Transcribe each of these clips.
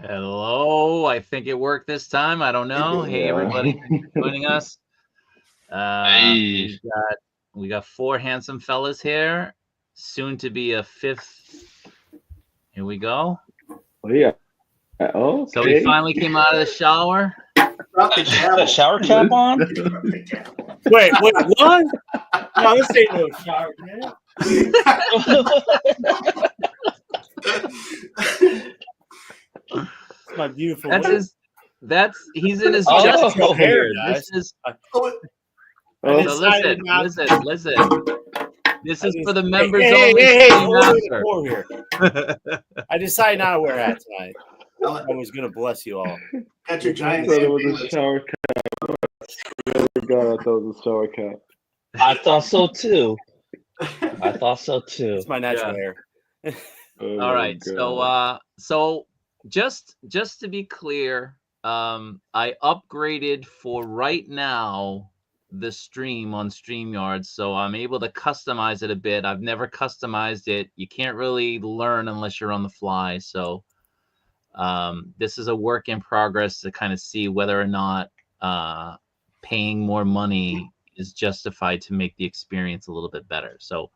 Hello. I think it worked this time. I don't know. Hey, everybody, thanks for joining us. Hey. We got four handsome fellas here. Soon to be a fifth. Here we go. Oh yeah. Okay. So we finally came out of the shower. The shower cap on? Wait, what? No, this ain't no shower cap. My beautiful. He's in his just hair. Guys. This is. Listen. This is for the members Hey, only. Here. I decided not to wear a hat tonight. I was gonna bless you all. Catch your giant. I thought it was a shower cap. Oh my God, I thought it was a shower cap. I thought so too. It's my natural hair. All right. So just to be clear, I upgraded for right now the stream on StreamYard, so I'm able to customize it a bit. I've never customized it. You can't really learn unless you're on the fly. So this is a work in progress to kind of see whether or not paying more money is justified to make the experience a little bit better. So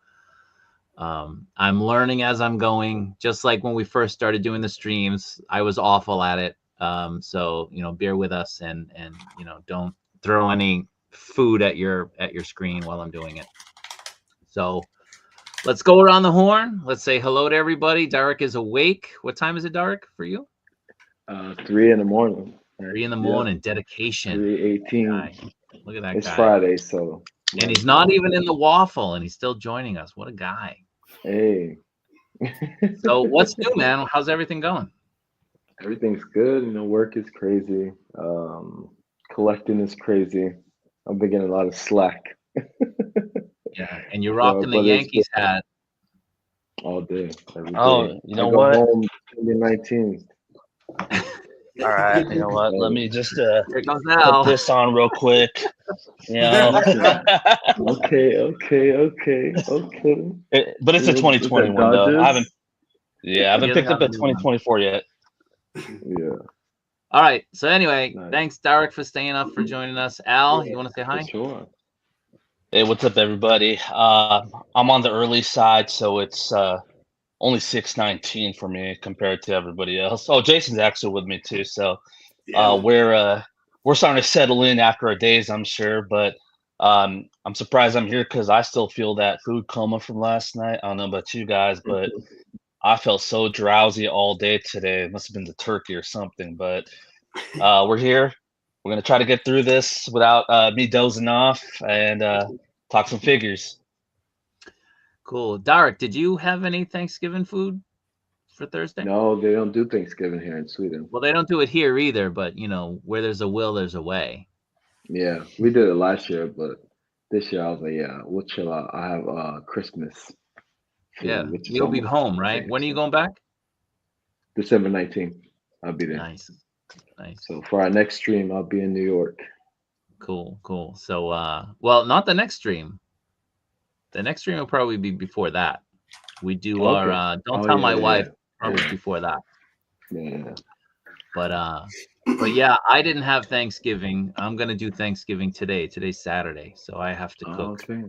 I'm learning as I'm going. Just like when we first started doing the streams, I was awful at it. So bear with us and don't throw any food at your screen while I'm doing it. So let's go around the horn. Let's say hello to everybody. Derek is awake. What time is it, Derek, for you? 3 in the morning. 3 in the morning. Yeah. Dedication. 3:18. Look at that it's guy. It's Friday, so. And he's not even in the waffle, and he's still joining us. What a guy. Hey. So what's new, man? How's everything going? Everything's good. Work is crazy. Collecting is crazy. I've been getting a lot of slack. Yeah, and you're rocking the Yankees hat all day. Every day. You know what? Home 2019. All right, you know what? Let me just put this on real quick. Okay. But it's a 2020 one though. I haven't picked up a 2024 yet. Yeah. All right. So anyway, Thanks, Derek, for staying up for joining us. Al, you want to say hi? Sure. Hey, what's up, everybody? I'm on the early side, so it's only 6:19 for me compared to everybody else. Oh, Jason's actually with me too, so we're starting to settle in after our days, I'm sure. But I'm surprised I'm here because I still feel that food coma from last night. I don't know about you guys, but I felt so drowsy all day today. It must have been the turkey or something, but we're here. We're going to try to get through this without me dozing off and talk some figures. Cool. Derek, did you have any Thanksgiving food for Thursday? No, they don't do Thanksgiving here in Sweden. Well, they don't do it here either, but, where there's a will, there's a way. Yeah, we did it last year, but this year I was like, yeah, we'll chill out. I have Christmas. Yeah, you'll be home, right? When are you going back? December 19th. I'll be there. Nice. So for our next stream, I'll be in New York. Cool. So, well, not the next stream. The next stream will probably be before that. We do our, don't tell my wife, probably before that. Yeah. But yeah, I didn't have Thanksgiving. I'm going to do Thanksgiving today. Today's Saturday, so I have to cook. Okay.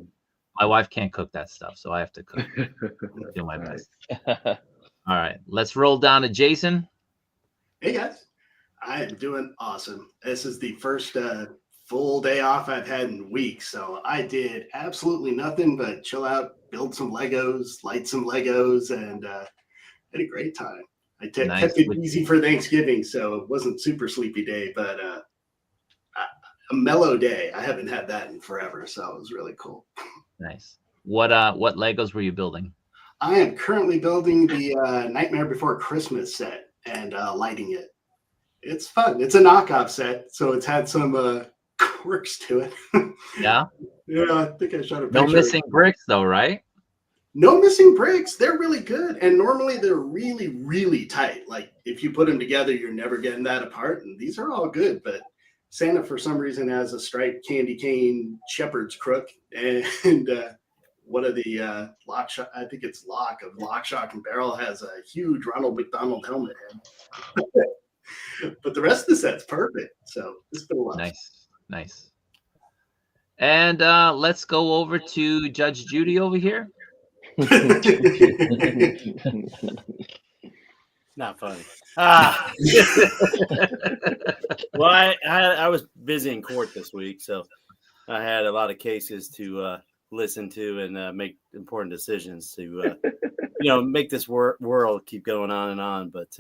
My wife can't cook that stuff, so I have to cook. Do my best. All right, let's roll down to Jason. Hey guys, I am doing awesome. This is the first full day off I've had in weeks, so I did absolutely nothing but chill out, build some Legos, light some Legos, and had a great time. I kept it easy for Thanksgiving, so it wasn't super sleepy day, but a mellow day. I haven't had that in forever, so it was really cool. Nice. What Legos were you building? I am currently building the Nightmare Before Christmas set and lighting it. It's fun. It's a knockoff set, so it's had some quirks to it. Yeah? Yeah, I think I shot a picture. No missing bricks, though, right? No missing bricks. They're really good, and normally they're really, really tight. Like, if you put them together, you're never getting that apart, and these are all good, but Santa, for some reason, has a striped candy cane shepherd's crook, and one of the Lock, I think it's Lock, of Lock, Shock, and Barrel has a huge Ronald McDonald helmet head. But the rest of the set's perfect. So it's been a lot. Nice. And let's go over to Judge Judy over here. Not funny. Well, I was busy in court this week, so I had a lot of cases to listen to and make important decisions to, make this world keep going on and on. But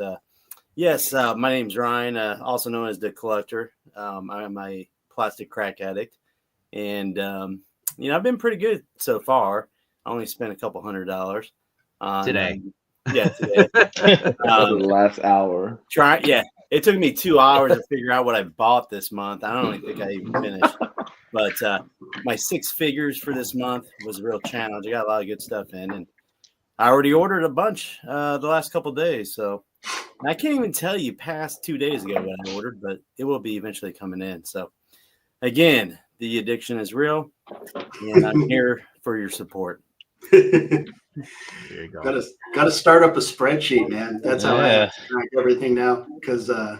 yes, my name's Ryan, also known as the Collector. I'm a plastic crack addict, and I've been pretty good so far. I only spent a couple $100 on today. Today. The last hour. It took me 2 hours to figure out what I bought this month. I don't even think I even finished. But my 6 figures for this month was a real challenge. I got a lot of good stuff in, and I already ordered a bunch the last couple of days. So I can't even tell you past 2 days ago what I ordered, but it will be eventually coming in. So again, the addiction is real, and I'm here for your support. There you go. Got to start up a spreadsheet, man. That's how I track everything now, because I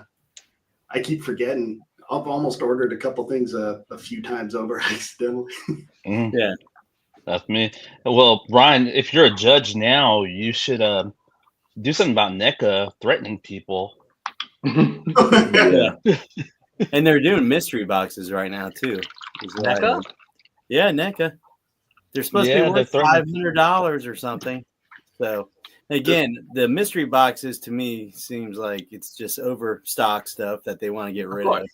keep forgetting. I've almost ordered a couple things a few times over accidentally. Yeah, that's me. Well, Ryan, if you're a judge now, you should do something about NECA threatening people. Yeah. And they're doing mystery boxes right now too. NECA? Yeah, NECA. They're supposed to be worth $500 or something. So again, the mystery boxes to me seems like it's just overstock stuff that they want to get rid of.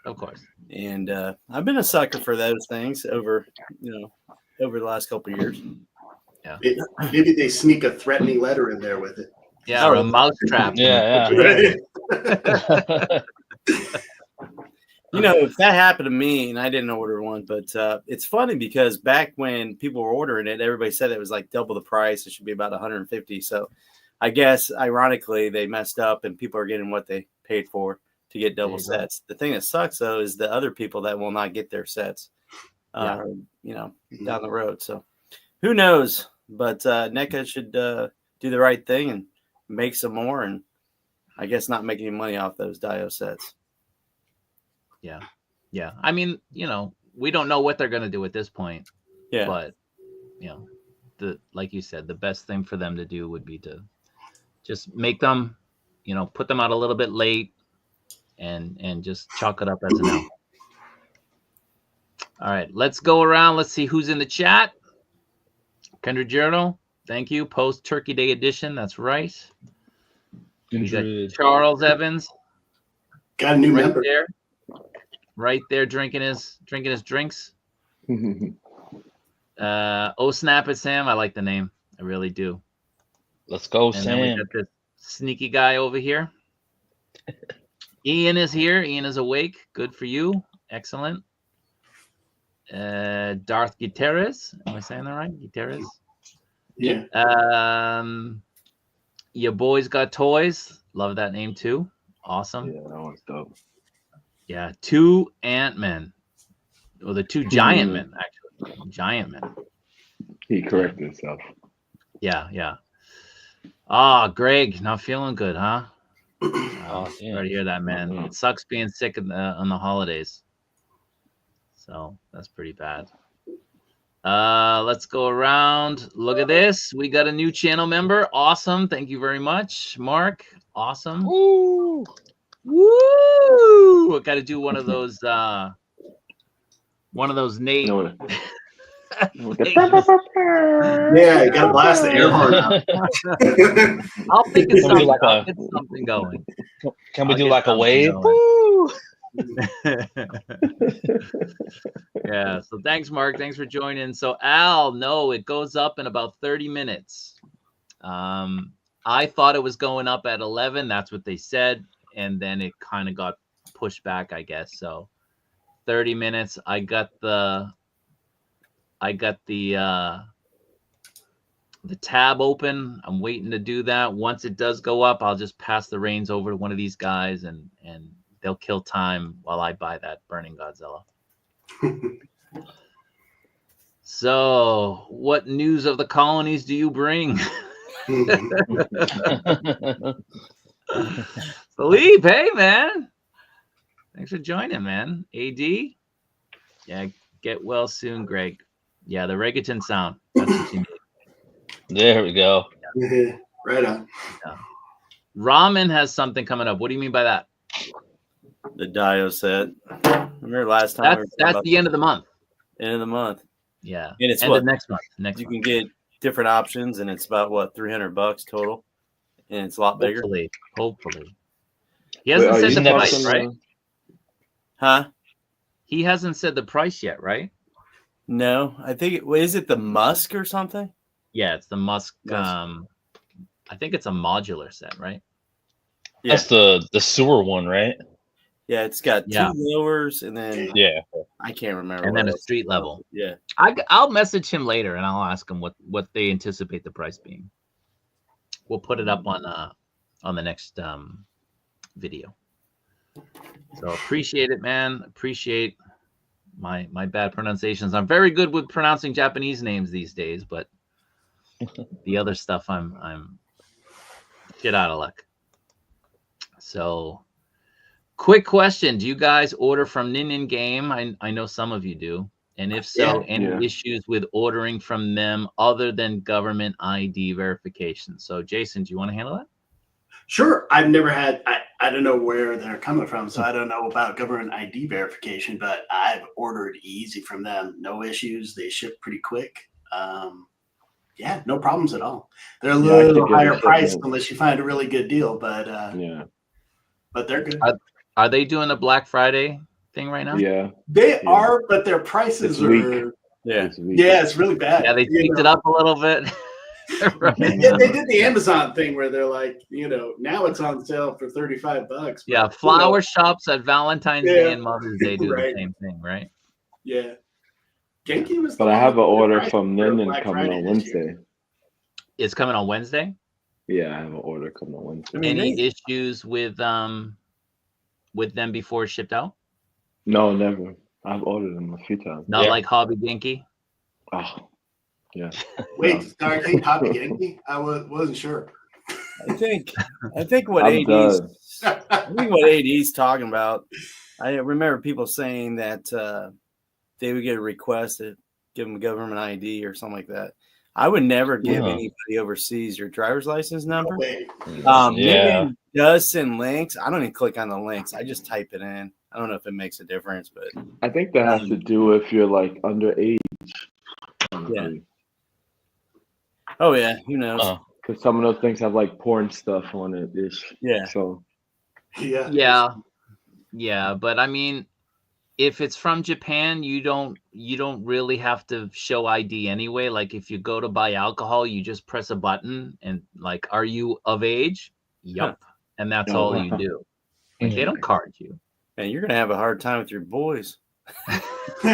Of course. And I've been a sucker for those things over the last couple of years. Yeah. Maybe they sneak a threatening letter in there with it. Yeah, or a mouse trap. Yeah. If that happened to me, and I didn't order one, but it's funny because back when people were ordering it, everybody said it was like double the price. It should be about $150. So I guess, ironically, they messed up and people are getting what they paid for to get double sets. The thing that sucks, though, is the other people that will not get their sets, down the road. So who knows? But NECA should do the right thing and make some more, and I guess not make any money off those Dio sets. Yeah. I mean, we don't know what they're going to do at this point. Yeah. But, like you said, the best thing for them to do would be to just make them, put them out a little bit late and just chalk it up as an L. All right, let's go around. Let's see who's in the chat. Kendra Journal, thank you. Post Turkey Day edition. That's right. We got Charles Evans. Got a new member there. Right there, drinking his drinks. Oh, snap it, Sam. I like the name. I really do. Let's go, and Sam. Then we got this sneaky guy over here. Ian is here. Ian is awake. Good for you. Excellent. Darth Gutierrez. Am I saying that right? Gutierrez? Yeah. Your boys got toys. Love that name too. Awesome. Yeah, that one's dope. Yeah, 2 Ant-Men. Well, the 2 Giant Men, actually. Giant Men. He corrected himself. Yeah. Greg, not feeling good, huh? Sorry to hear that, man. It sucks being sick on the holidays. So that's pretty bad. Let's go around. Look at this. We got a new channel member. Awesome. Thank you very much, Mark. Awesome. Woo! I got to do one of those Nate. Yeah, you got to blast the air horn out. I'll think of something. I'll get something going. Can we do like a wave? Woo! Yeah, so thanks, Mark. Thanks for joining. So Al, no, it goes up in about 30 minutes. I thought it was going up at 11. That's what they said. And then it kind of got pushed back, I guess. So 30 minutes. I got the tab open. I'm waiting to do that. Once it does go up, I'll just pass the reins over to one of these guys and they'll kill time while I buy that Burning Godzilla. So, what news of the colonies do you bring? Philippe, hey man, thanks for joining, man. AD, yeah, get well soon, Greg. Yeah, the reggaeton sound. That's what you need. There we go. Yeah. Right on. Yeah. Ramen has something coming up. What do you mean by that? The Dio set. Remember last time? That's the end of the month. End of the month. Yeah, and it's end what of next month. Next you month. can get different options, and it's about what $300 total, and it's a lot bigger. Hopefully. He hasn't said the price, right? Huh? He hasn't said the price yet, right? No, I think is it the Musk or something? Yeah, it's the Musk. I think it's a modular set, right? Yeah. That's the sewer one, right? Yeah, it's got two lowers and then I can't remember. And then a street level. Yeah, I'll message him later and I'll ask him what they anticipate the price being. We'll put it up on the next video. So appreciate it, man. Appreciate my bad pronunciations. I'm very good with pronouncing Japanese names these days, but the other stuff I'm shit out of luck. So quick question. Do you guys order from Nin Game? I know some of you do. And if so, any issues with ordering from them other than government ID verification? So Jason, do you want to handle that? Sure. I've never had, I don't know where they're coming from, so I don't know about government ID verification, but I've ordered easy from them. No issues. They ship pretty quick. Yeah, no problems at all. They're a little higher priced unless you find a really good deal, but but they're good. Are they doing a Black Friday thing right now? Yeah, they are, but their prices are it's really bad. Yeah, they tweaked it up a little bit. Right. They did the Amazon thing where they're like, now it's on sale for $35. Yeah, flower shops at Valentine's Day and Mother's Day do the same thing, right? Yeah. Genki was. But I have an order from Nin coming on Wednesday. It's coming on Wednesday? Yeah, I have an order coming on Wednesday. Any issues with them before it shipped out? No, never. I've ordered them a few times. Not like Hobby Genki? Oh, yeah. Wait, sorry, Hobby Genki? I wasn't sure. I think what AD's talking about. I remember people saying that they would get a request to give them a government ID or something like that. I would never give anybody overseas your driver's license number. Maybe does send links. I don't even click on the links. I just type it in. I don't know if it makes a difference, but I think that has to do if you're like underage. Yeah. Oh yeah, who knows? Because some of those things have like porn stuff on it. Yeah. So. Yeah, but I mean, if it's from Japan, you don't really have to show ID anyway. Like if you go to buy alcohol, you just press a button and like, are you of age? Yep. And that's all you do. Like, they don't card you. And you're gonna have a hard time with your boys. I'm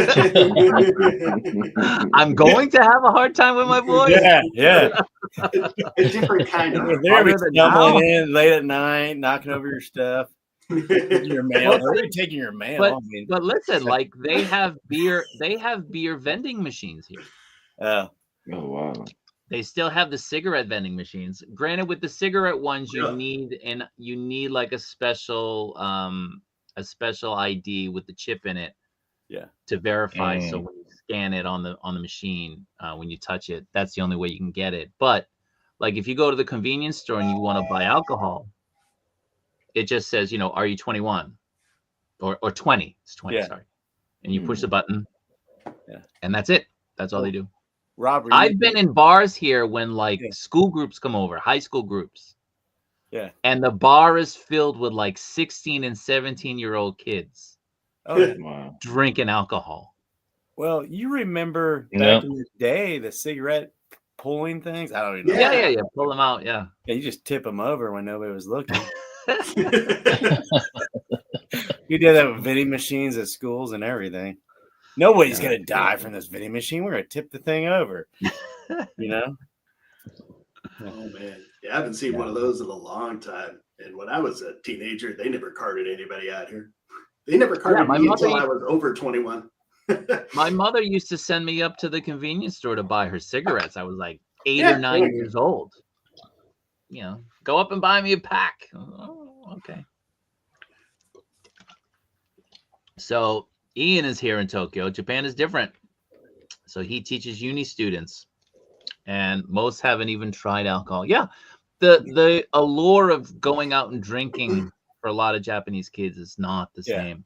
going to have a hard time with my boys. Yeah. A different kind of. They're stumbling in late at night, knocking over your stuff. Your mail. They're taking your mail. But listen, like they have beer vending machines here. Oh wow. They still have the cigarette vending machines. Granted, with the cigarette ones, you need like a special ID with the chip in it. Yeah. To verify. So when you scan it on the machine, when you touch it, that's the only way you can get it. But like if you go to the convenience store and you want to buy alcohol, it just says, are you 21 or 20? It's 20, sorry. And you push the button. Yeah. And that's it. That's all they do. Robert, I've been in bars here when like school groups come over, high school groups. Yeah. And the bar is filled with like 16 and 17-year-old kids. Oh, wow. Drinking alcohol. Well, you remember back in the day, the cigarette pulling things? I don't even know. Yeah. Pull them out. Yeah. You just tip them over when nobody was looking. You did that with vending machines at schools and everything. Nobody's going to die from this vending machine. We're going to tip the thing over. Oh, man. Yeah, I haven't seen one of those in a long time. And when I was a teenager, they never carded anybody out here. They never carded me until I was over 21. My mother used to send me up to the convenience store to buy her cigarettes. I was like 8 or 9 years old. Go up and buy me a pack. Okay. So Ian is here in Tokyo. Japan is different. So he teaches uni students, and most haven't even tried alcohol. Yeah, the allure of going out and drinking for a lot of Japanese kids is not the same.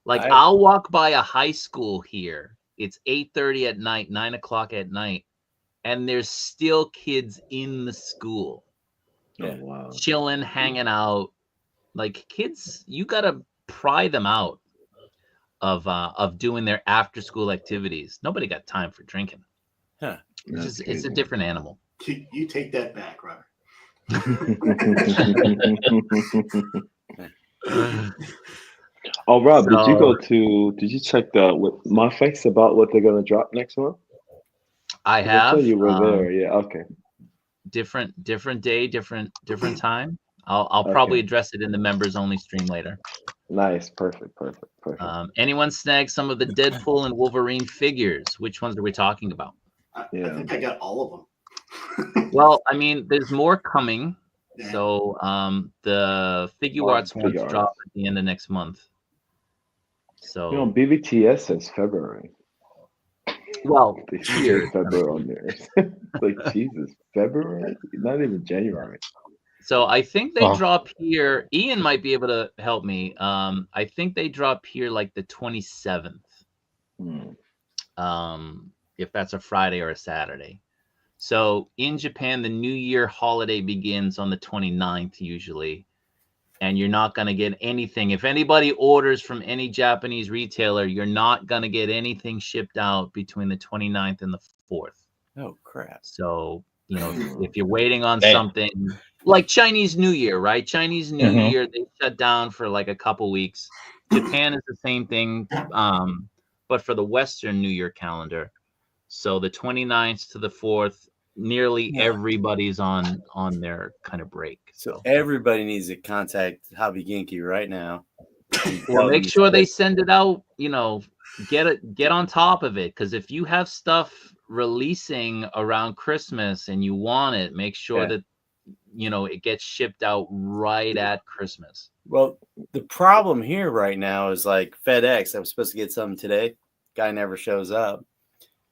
Like I'll walk by a high school here. It's 8:30 at night, 9 o'clock at night, and there's still kids in the school. Oh, wow. Chilling, hanging out. Like kids, you gotta pry them out of doing their after school activities. Nobody got time for drinking. Huh. It's a different animal. You take that back, Robert. Oh, Rob, did you check with my facts about what they're gonna drop next month? I have. I you were there. Yeah. Okay. Different day, different time. I'll probably address it in the members only stream later. Nice. Perfect. Anyone snag some of the Deadpool and Wolverine figures? Which ones are we talking about? I think I got all of them. Well, I mean, there's more coming. Yeah. So the Figure Arts ones drop at the end of next month. So BBTS says February. Well, here February on there. Like Jesus, February? Not even January. So I think they drop here. Ian might be able to help me. I think they drop here like the 27th. If that's a Friday or a Saturday. So in Japan, the New Year holiday begins on the 29th usually. And you're not going to get anything. If anybody orders from any Japanese retailer, you're not going to get anything shipped out between the 29th and the 4th. Oh, crap. So, if you're waiting on something like Chinese New Year, right? Chinese New Year, they shut down for like a couple weeks. Japan is the same thing, but for the Western New Year calendar. So the 29th to the 4th, nearly everybody's on their kind of break. So everybody needs to contact Hobby Genki right now. Well, make sure they send it out, get on top of it. Because if you have stuff releasing around Christmas and you want it, make sure that, it gets shipped out right at Christmas. Well, the problem here right now is like FedEx. I was supposed to get something today. Guy never shows up.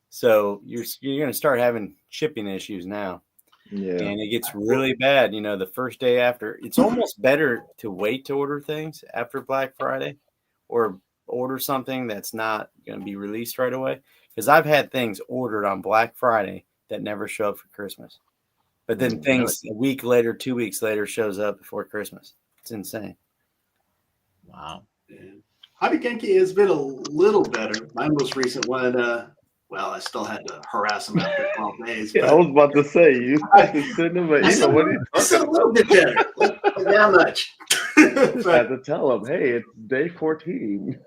So you're going to start having shipping issues now. Yeah. And it gets really bad, the first day after. It's almost better to wait to order things after Black Friday or order something that's not going to be released right away. Because I've had things ordered on Black Friday that never show up for Christmas. But then things a week later, 2 weeks later shows up before Christmas. It's insane. Wow. Yeah. Hobby Genki has been a little better. My most recent one, well, I still had to harass him after 12 days. I was about to say, you had to send him an email. What are you talking about? A little bit better. Not that much. I had to tell him, hey, it's day 14.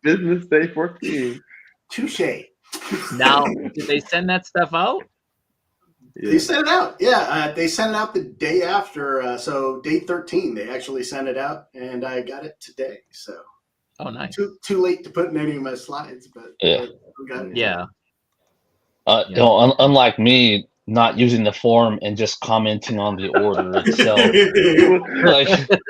Business day 14. Touche. Now, did they send that stuff out? Yeah. They sent it out. Yeah, they sent it out the day after. So day 13, they actually sent it out, and I got it today. So. Oh, nice. Too late to put in any of my slides, but yeah. Unlike me, not using the form and just commenting on the order itself.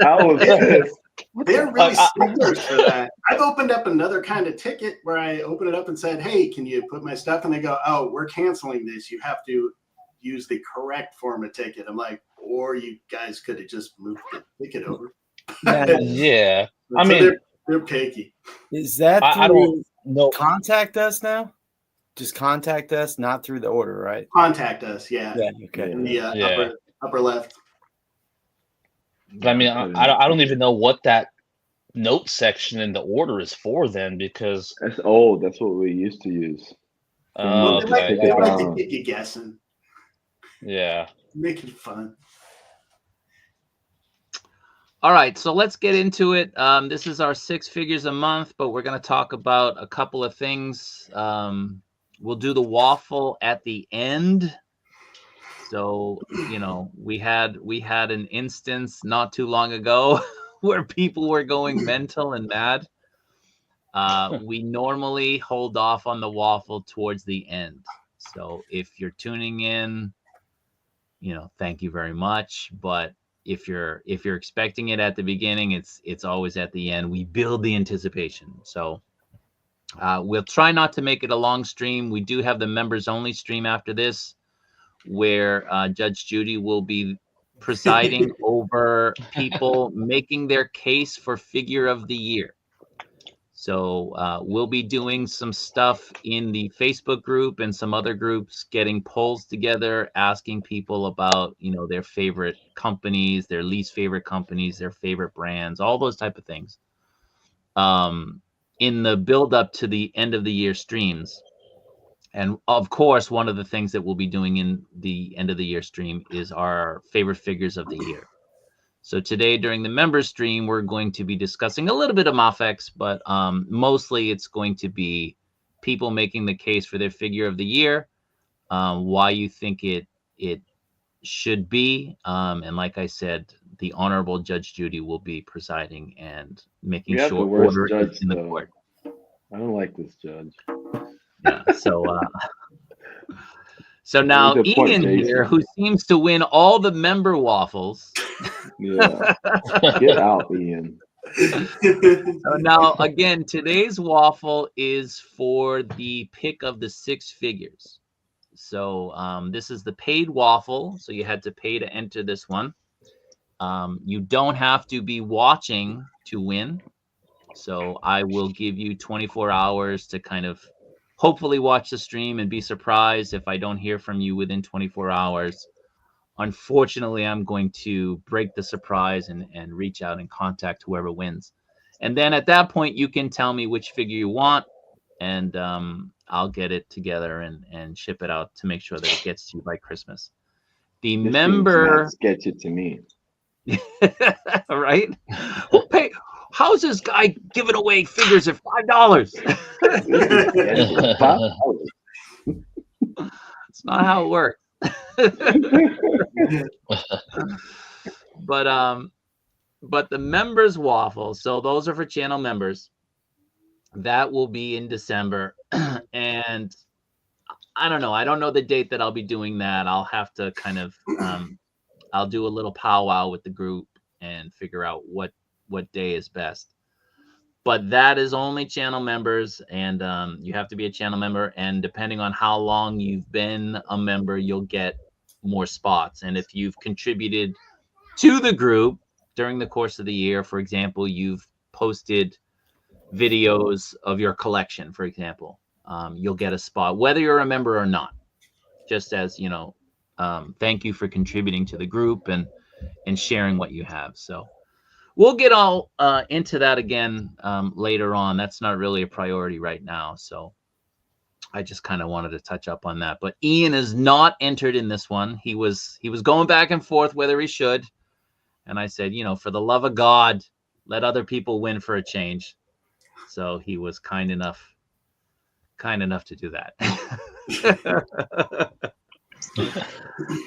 I was pissed. They're really sticklers for that. I've opened up another kind of ticket where I open it up and said, "Hey, can you put my stuff?" And they go, "Oh, we're canceling this. You have to use the correct form of ticket." I'm like, or you guys could have just moved the ticket over. Yeah. So I mean. They're picky. Is that I don't know. Contact us now? Just contact us, not through the order, right? Contact us, yeah. Okay. In the upper left. But I mean, I don't even know what that note section in the order is for then, because that's old. That's what we used to use. They like to get you guessing. Yeah. Make it fun. All right, so let's get into it. This is our 6 figures a month, but we're going to talk about a couple of things. We'll do the waffle at the end. So, we had an instance not too long ago where people were going mental and mad. We normally hold off on the waffle towards the end. So if you're tuning in, thank you very much. But if you're expecting it at the beginning, it's always at the end. We build the anticipation. So we'll try not to make it a long stream. We do have the members only stream after this, where Judge Judy will be presiding over people making their case for figure of the year. So we'll be doing some stuff in the Facebook group and some other groups, getting polls together, asking people about, their favorite companies, their least favorite companies, their favorite brands, all those type of things. In the build up to the end of the year streams. And of course, one of the things that we'll be doing in the end of the year stream is our favorite figures of the year. So today during the members stream, we're going to be discussing a little bit of Mafex, but mostly it's going to be people making the case for their figure of the year, why you think it should be. And like I said, the Honorable Judge Judy will be presiding and making sure order is in the court. I don't like this judge. Yeah, so now Ian here, who seems to win all the member waffles. Yeah, get out, Ian. So now, again, today's waffle is for the pick of the 6 figures. So this is the paid waffle. So you had to pay to enter this one. You don't have to be watching to win. So I will give you 24 hours to kind of hopefully watch the stream and be surprised if I don't hear from you within 24 hours. Unfortunately, I'm going to break the surprise and reach out and contact whoever wins. And then at that point, you can tell me which figure you want, and I'll get it together and ship it out to make sure that it gets to you by Christmas. The this member sketch it to me. Right? Well, pay. How's this guy giving away figures at $5? It's not how it works. But the members waffle, so those are for channel members. That will be in December. And I don't know. I don't know the date that I'll be doing that. I'll have to kind of I'll do a little powwow with the group and figure out what day is best. But that is only channel members, and you have to be a channel member, and depending on how long you've been a member, you'll get more spots. And if you've contributed to the group during the course of the year, for example, you've posted videos of your collection, for example, you'll get a spot whether you're a member or not, just as thank you for contributing to the group and sharing what you have. So we'll get all into that again later on. That's not really a priority right now. So I just kind of wanted to touch up on that. But Ian is not entered in this one. He was going back and forth whether he should. And I said, for the love of God, let other people win for a change. So he was kind enough to do that.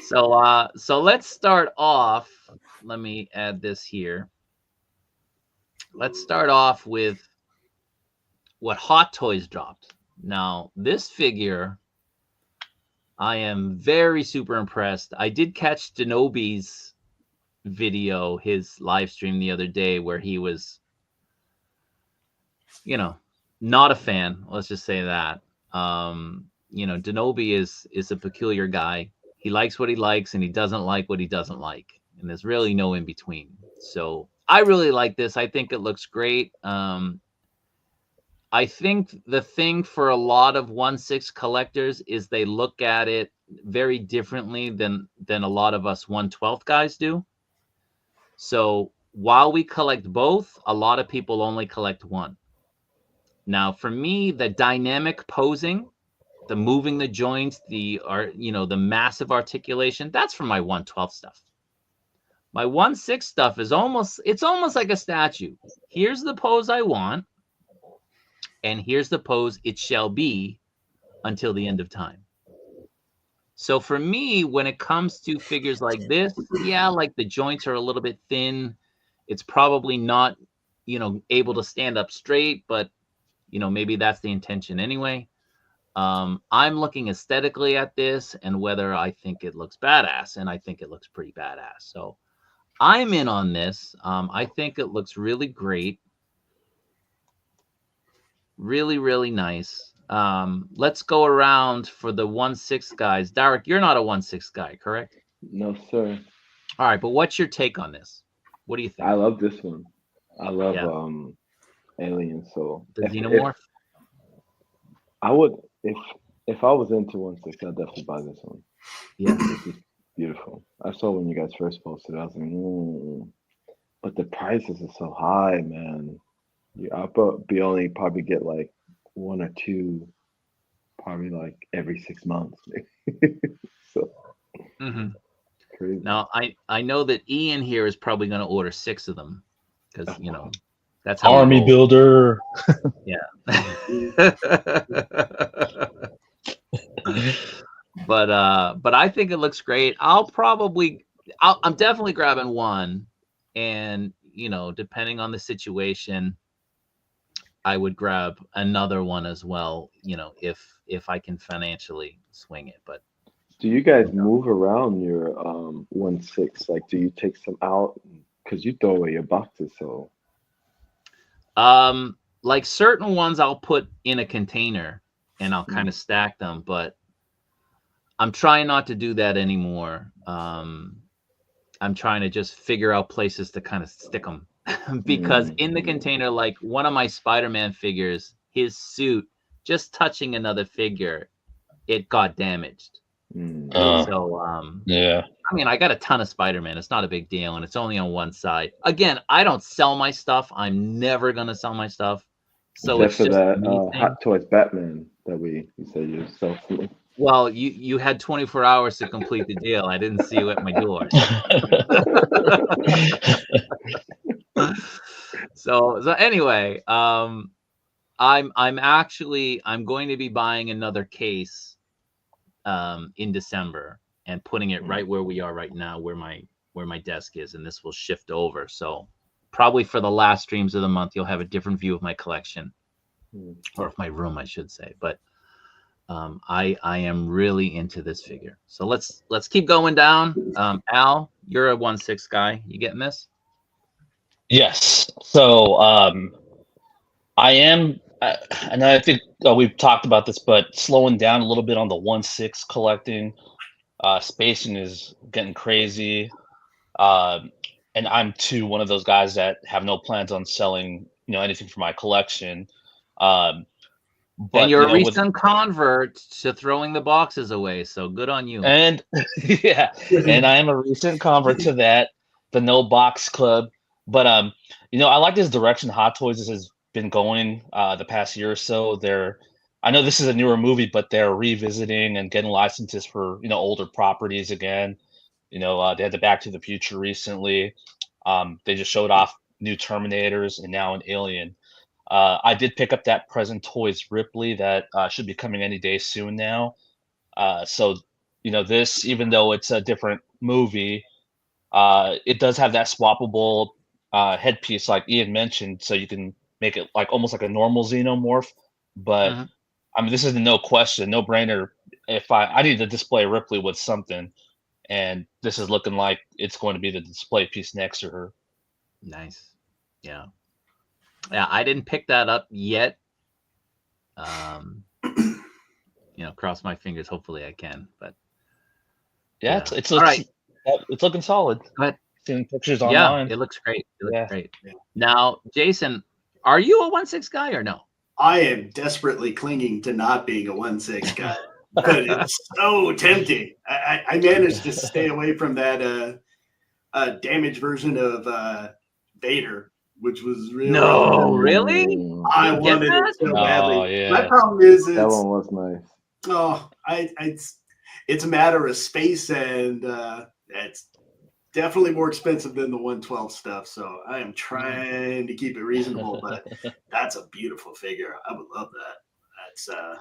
So let's start off. Let me add this here. Let's start off with what Hot Toys dropped. Now, this figure, I am very super impressed. I did catch Denobi's video, his live stream the other day, where he was, not a fan. Let's just say that. Denobi is a peculiar guy. He likes what he likes, and he doesn't like what he doesn't like. And there's really no in between. So I really like this. I think it looks great. I think the thing for a lot of 1/6 collectors is they look at it very differently than a lot of us 1/12 guys do. So while we collect both, a lot of people only collect one. Now, for me, the dynamic posing, the moving the joints, the massive articulation, that's for my 1/12 stuff. My 1/6 stuff is almost like a statue. Here's the pose I want, and here's the pose it shall be until the end of time. So for me, when it comes to figures like this, yeah, like the joints are a little bit thin. It's probably not, able to stand up straight, but maybe that's the intention anyway. I'm looking aesthetically at this and whether I think it looks badass, and I think it looks pretty badass. So I'm in on this. I think it looks really great. Really, really nice. Let's go around for the 1/6 guys. Derek, you're not a 1/6 guy, correct? No, sir. All right, but what's your take on this? What do you think? I love this one. I love Alien. So the Xenomorph. I would, if I was into 1/6, I'd definitely buy this one. Yeah, this is beautiful. I saw when you guys first posted it. I was like, but the prices are so high, man. I'll only probably get like 1 or 2, probably like every 6 months. So crazy. Now I know that Ian here is probably going to order 6 of them because that's how Army builder. Yeah. But I think it looks great. I'm definitely grabbing one, and depending on the situation, I would grab another one as well, if I can financially swing it. But do you guys move around your 1/6? Like, do you take some out because you throw away your boxes? So like certain ones I'll put in a container and I'll kind of stack them, but I'm trying not to do that anymore. I'm trying to just figure out places to kind of stick them because in the container, like one of my Spider-Man figures, his suit, just touching another figure, it got damaged. So yeah, I mean, I got a ton of Spider-Man. It's not a big deal, and it's only on one side. Again, I don't sell my stuff. I'm never gonna sell my stuff. So except it's for just that Hot Toys Batman that you said you sell. Well, you had 24 hours to complete the deal. I didn't see you at my door. So anyway, I'm going to be buying another case in December and putting it right where we are right now, where my desk is, and this will shift over. So probably for the last streams of the month, you'll have a different view of my collection, or of my room, I should say. But I am really into this figure. So let's keep going down. Al, you're a 1/6 guy. You getting this? Yes. So I am, and I think we've talked about this, but slowing down a little bit on the 1/6 collecting. Spacing is getting crazy, and I'm one of those guys that have no plans on selling, anything from my collection. But and you're a recent convert to throwing the boxes away, so good on you. And yeah, and I am a recent convert to that, the no box club. But I like this direction Hot Toys has been going the past year or so. I know this is a newer movie, but they're revisiting and getting licenses for older properties again. They had the Back to the Future recently. They just showed off new Terminators and now an Alien. I did pick up that Present Toys Ripley that should be coming any day soon now. So, this, even though it's a different movie, it does have that swappable headpiece like Ian mentioned, so you can make it like almost like a normal Xenomorph. But I mean, this is no question, no brainer. If I need to display Ripley with something, and this is looking like it's going to be the display piece next to her. Nice. Yeah, I didn't pick that up yet. Cross my fingers. Hopefully I can, but yeah. It's all right. It's looking solid. But seeing pictures online. Yeah, it looks great. It looks great. Yeah. Now, Jason, are you a 1/6 guy or no? I am desperately clinging to not being a 1/6 guy, but it's so tempting. I managed to stay away from that damaged version of Vader, which was really really. I wanted it so badly. Oh, yeah. My problem is that one was nice. Oh, it's a matter of space, and it's definitely more expensive than the 112 stuff. So I am trying to keep it reasonable, but that's a beautiful figure. I would love that. That's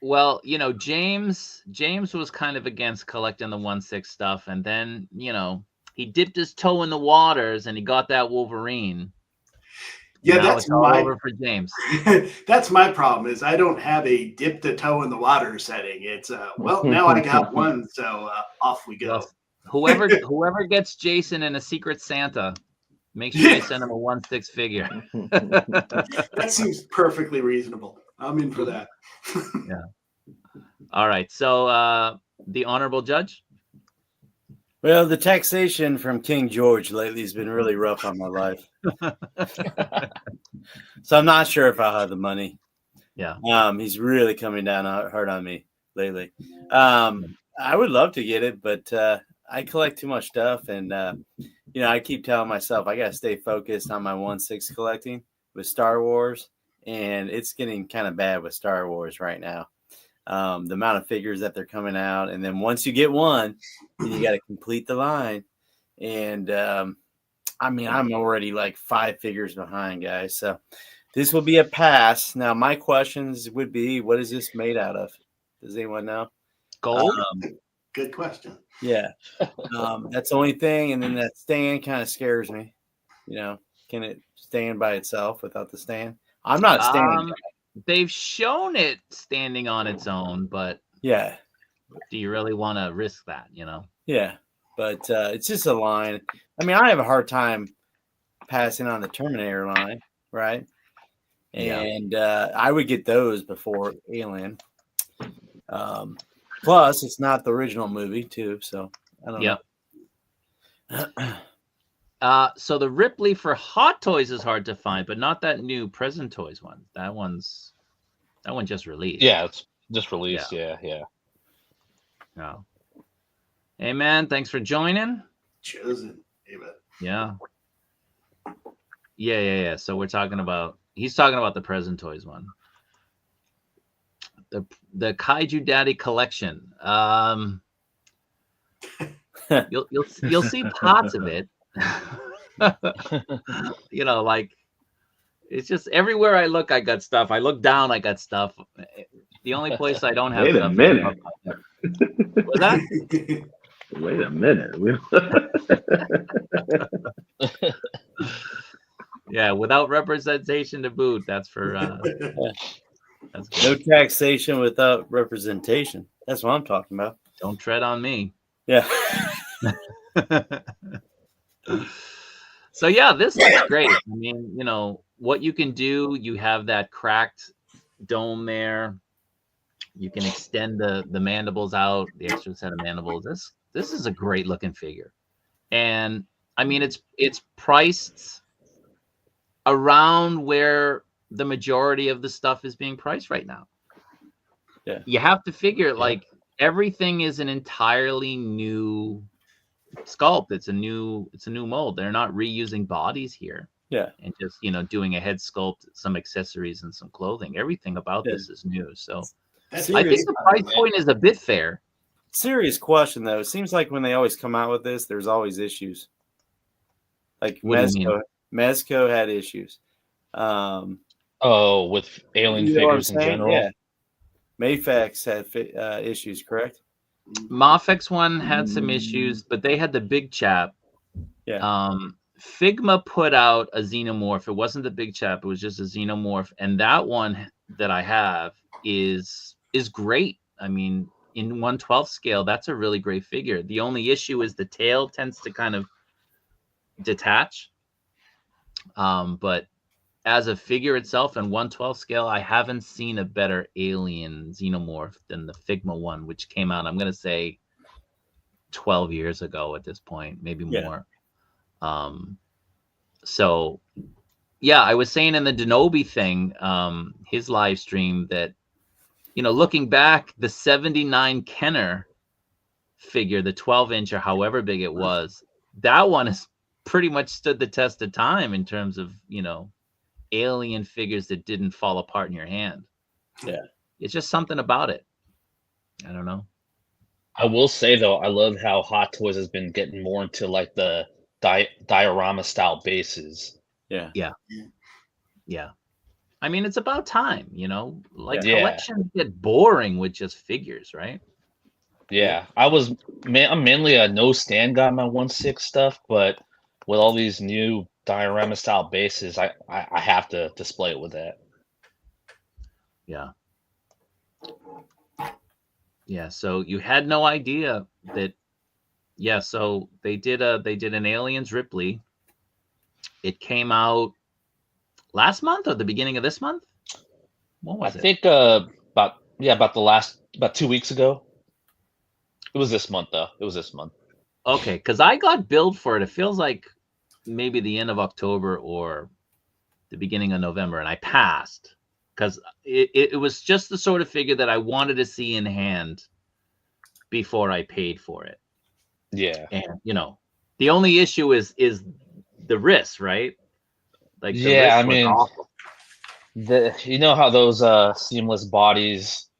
well, James was kind of against collecting the 1/6 stuff, and then he dipped his toe in the waters and he got that Wolverine. Yeah, now it's all over for James. That's my problem is I don't have a dip the toe in the water setting. It's well, now I got one, so off we go. Well, whoever gets Jason in a Secret Santa, make sure you send him a 1/6 figure. That seems perfectly reasonable. I'm in for that. Yeah. All right. So the honorable judge. Well, the taxation from King George lately has been really rough on my life. So I'm not sure if I'll have the money. Yeah. He's really coming down hard on me lately. I would love to get it, but I collect too much stuff, and I keep telling myself I got to stay focused on my 1/6 collecting with Star Wars, and it's getting kind of bad with Star Wars right now. The amount of figures that they're coming out, and then once you get one, you got to complete the line. And I'm already like 5 figures behind, guys. So this will be a pass. Now, my questions would be, what is this made out of? Does anyone know? Gold. Good question. Yeah, that's the only thing. And then that stand kind of scares me. Can it stand by itself without the stand? I'm not a stand guy. They've shown it standing on its own, but yeah, do you really want to risk that? Yeah, but it's just a line. I mean, I have a hard time passing on the Terminator line, right? And I would get those before Alien. Plus, it's not the original movie, too, so I don't know. So the Ripley for Hot Toys is hard to find, but not that new Present Toys one. That one just released. Yeah, it's just released. Yeah. Oh. Hey man, thanks for joining. Chosen. Yeah. So he's talking about the Present Toys one. The Kaiju Daddy collection. You'll see parts of it. Like it's just everywhere I look, I got stuff. I look down, I got stuff. The only place I don't have Wait stuff. a minute. What's that? Wait a minute. Yeah, without representation to boot. That's for that's good. No taxation without representation. That's what I'm talking about. Don't tread on me. Yeah. So yeah, this looks great. I mean, what you can do, you have that cracked dome there. You can extend the mandibles out, the extra set of mandibles. This is a great looking figure. And I mean, it's priced around where the majority of the stuff is being priced right now. Yeah. You have to figure like everything is an entirely new sculpt. It's a new mold. They're not reusing bodies here. Yeah. And just, doing a head sculpt, some accessories and some clothing. Everything about this is new. So I think the price point is a bit fair. Serious question though. It seems like when they always come out with this, there's always issues. Like Mezco had issues. With alien figures in general. Yeah. Mafex had issues, correct? Mafex one had some issues, but they had the big chap. Yeah. Figma put out a Xenomorph. It wasn't the big chap. It was just a Xenomorph. And that one that I have is great. I mean, in 1/12 scale, that's a really great figure. The only issue is the tail tends to kind of detach. But as a figure itself in 1/12 scale, I haven't seen a better alien Xenomorph than the Figma one, which came out, I'm going to say 12 years ago at this point, maybe more. So yeah, I was saying in the Denobi thing, his live stream that, looking back, the 79 Kenner figure, the 12-inch or however big it was, that one has pretty much stood the test of time in terms of, alien figures that didn't fall apart in your hand. Yeah. It's just something about it. I don't know. I will say though, I love how Hot Toys has been getting more into like the diorama style bases. Yeah. I mean, it's about time, collections get boring with just figures, right? Yeah. I'm mainly a no stand guy on my 1/6 stuff, but with all these new diorama style bases, I have to display it with that. Yeah. Yeah. So you had no idea that. Yeah. So they did an Aliens Ripley. It came out last month or the beginning of this month. What was I it? think about 2 weeks ago. It was this month though. It was this month. Okay, because I got billed for it. It feels like maybe the end of October or the beginning of November, and I passed because it was just the sort of figure that I wanted to see in hand before I paid for it. Yeah. And the only issue is the wrists, right? Like the yeah, wrists I mean, awful. you know how those seamless bodies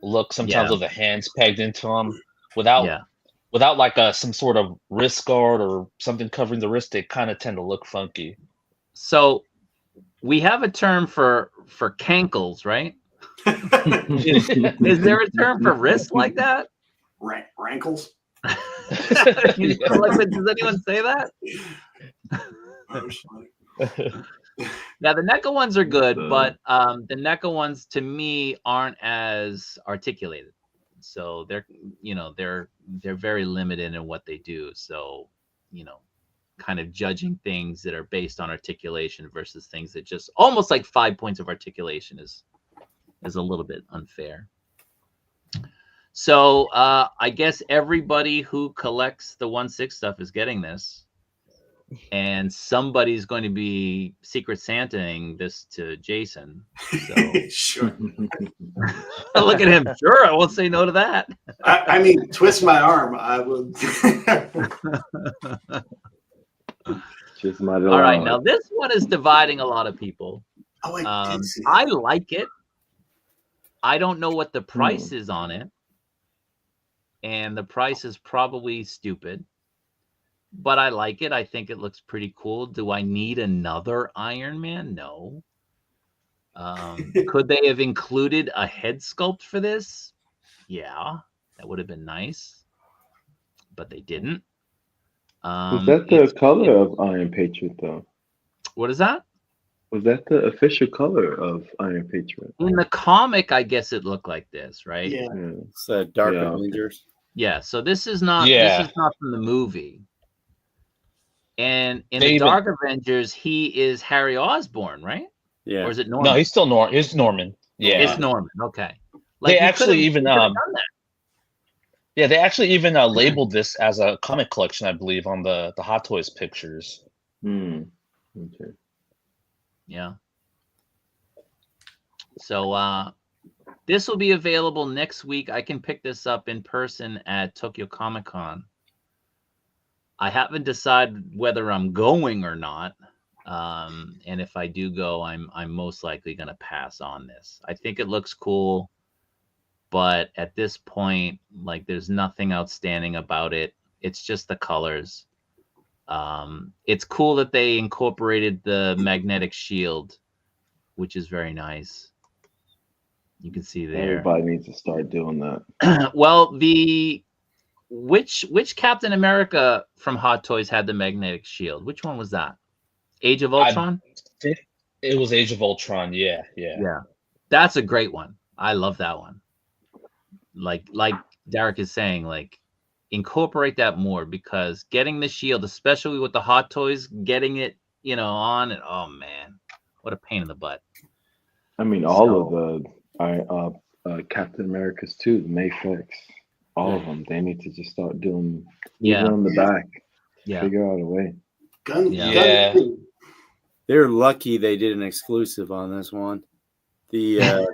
look sometimes Yeah. with the hands pegged into them without like some sort of wrist guard or something covering the wrist. They kind of tend to look funky. So we have a term for cankles, right? Is there a term for wrists like that? Rankles. Does anyone say that? Now the NECA ones are good, but the NECA ones to me aren't as articulated. So they're very limited in what they do. So, kind of judging things that are based on articulation versus things that just almost like 5 points of articulation is a little bit unfair. So I guess everybody who collects the 1/6 stuff is getting this, and somebody's going to be Secret Santaing this to Jason. So Sure. Look at him. Sure, I won't say no to that. I mean, twist my arm. I would. Just might All right, now this one is dividing a lot of people. Oh, I did see I like it. I don't know what the price is on it. And the price is probably stupid. But I like it. I think it looks pretty cool. Do I need another Iron Man? No. Could they have included a head sculpt for this? Yeah, that would have been nice. But they didn't. Was that the color of Iron Patriot, though? What is that? Was that the official color of Iron Patriot? In the comic, I guess it looked like this, right? Yeah. It's Dark Avengers. Yeah, so this is not from the movie. And in the Dark Avengers, he is Harry Osborn, right? Yeah. Or is it Norman? No, he's still Norman. It's Norman. Yeah. It's Norman. Okay. They actually even they actually even labeled this as a comic collection, I believe, on the Hot Toys pictures. Okay. Yeah. So this will be available next week. I can pick this up in person at Tokyo Comic Con. I haven't decided whether I'm going or not. And if I do go, I'm most likely going to pass on this. I think it looks cool, but at this point, like, there's nothing outstanding about it. It's just the colors. It's cool that they incorporated the magnetic shield, which is very nice. You can see there. Everybody needs to start doing that. Well, which Captain America from Hot Toys had the magnetic shield? Which one was that? Age of Ultron? I think it was Age of Ultron. Yeah. That's a great one. I love that one. Like Derek is saying, like, incorporate that more, because getting the shield, especially with the Hot Toys, getting it, on, and oh man, what a pain in the butt. I mean, all of the Captain America's too, the Mayflex, all of them. They need to just start doing on the back. Yeah. Figure out a way. Gun. They're lucky they did an exclusive on this one. The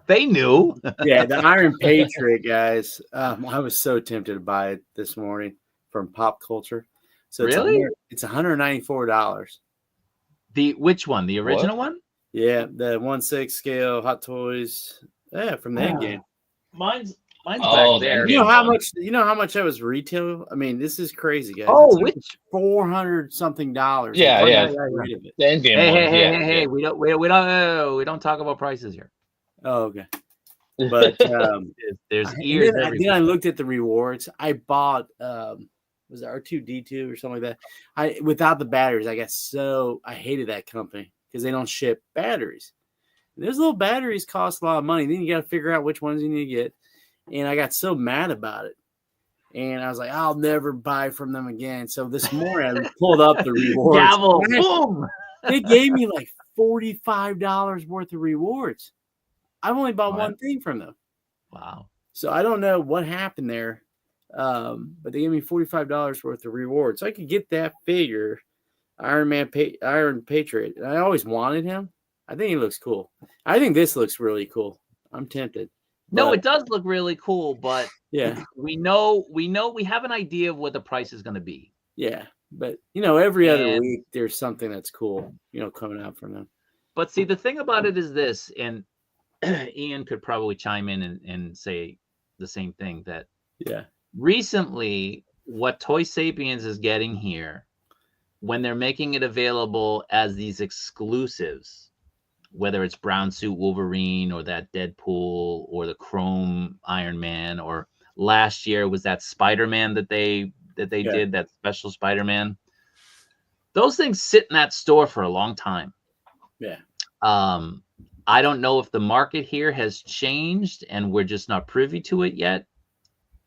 they knew. The Iron Patriot, guys. I was so tempted to buy it this morning from Pop Culture. So really, it's $194. Which one? The original one? Yeah, the 1/6 scale Hot Toys. Yeah, from the end game. Mine's back there. You know how much that was retail? I mean, this is crazy, guys. Oh, which $400 something. Yeah. The end game. Hey, we don't talk about prices here. Oh, okay. But there's ears everywhere. Then I looked at the rewards. I bought was it R2D2 or something like that. Without the batteries, I hated that company because they don't ship batteries. And those little batteries cost a lot of money. Then you got to figure out which ones you need to get. And I got so mad about it. And I was like, I'll never buy from them again. So this morning I pulled up the rewards. Gavel, boom. They gave me like $45 worth of rewards. I've only bought one thing from them. Wow. So I don't know what happened there. But they gave me $45 worth of rewards. So I could get that figure, Iron Patriot. And I always wanted him. I think he looks cool. I think this looks really cool. I'm tempted. No, it does look really cool, but yeah, we have an idea of what the price is going to be. Yeah, but every other week there's something that's cool, coming out from them. But see, the thing about it is this, and Ian could probably chime in and say the same thing, that recently what Toy Sapiens is getting here, when they're making it available as these exclusives, whether it's Brown Suit Wolverine or that Deadpool or the Chrome Iron Man, or last year was that Spider-Man that they did, that special Spider-Man. Those things sit in that store for a long time. Yeah. I don't know if the market here has changed and we're just not privy to it yet,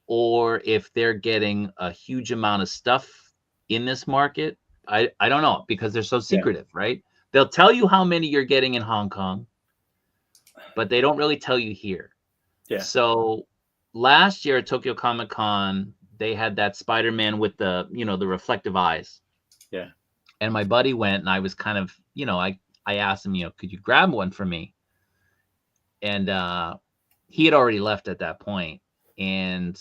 or if they're getting a huge amount of stuff in this market. I don't know, because they're so secretive, right? They'll tell you how many you're getting in Hong Kong, but they don't really tell you here. Yeah. So last year at Tokyo Comic Con, they had that Spider-Man with the, the reflective eyes. Yeah. And my buddy went, and I was kind of, I asked him, could you grab one for me? And he had already left at that point. And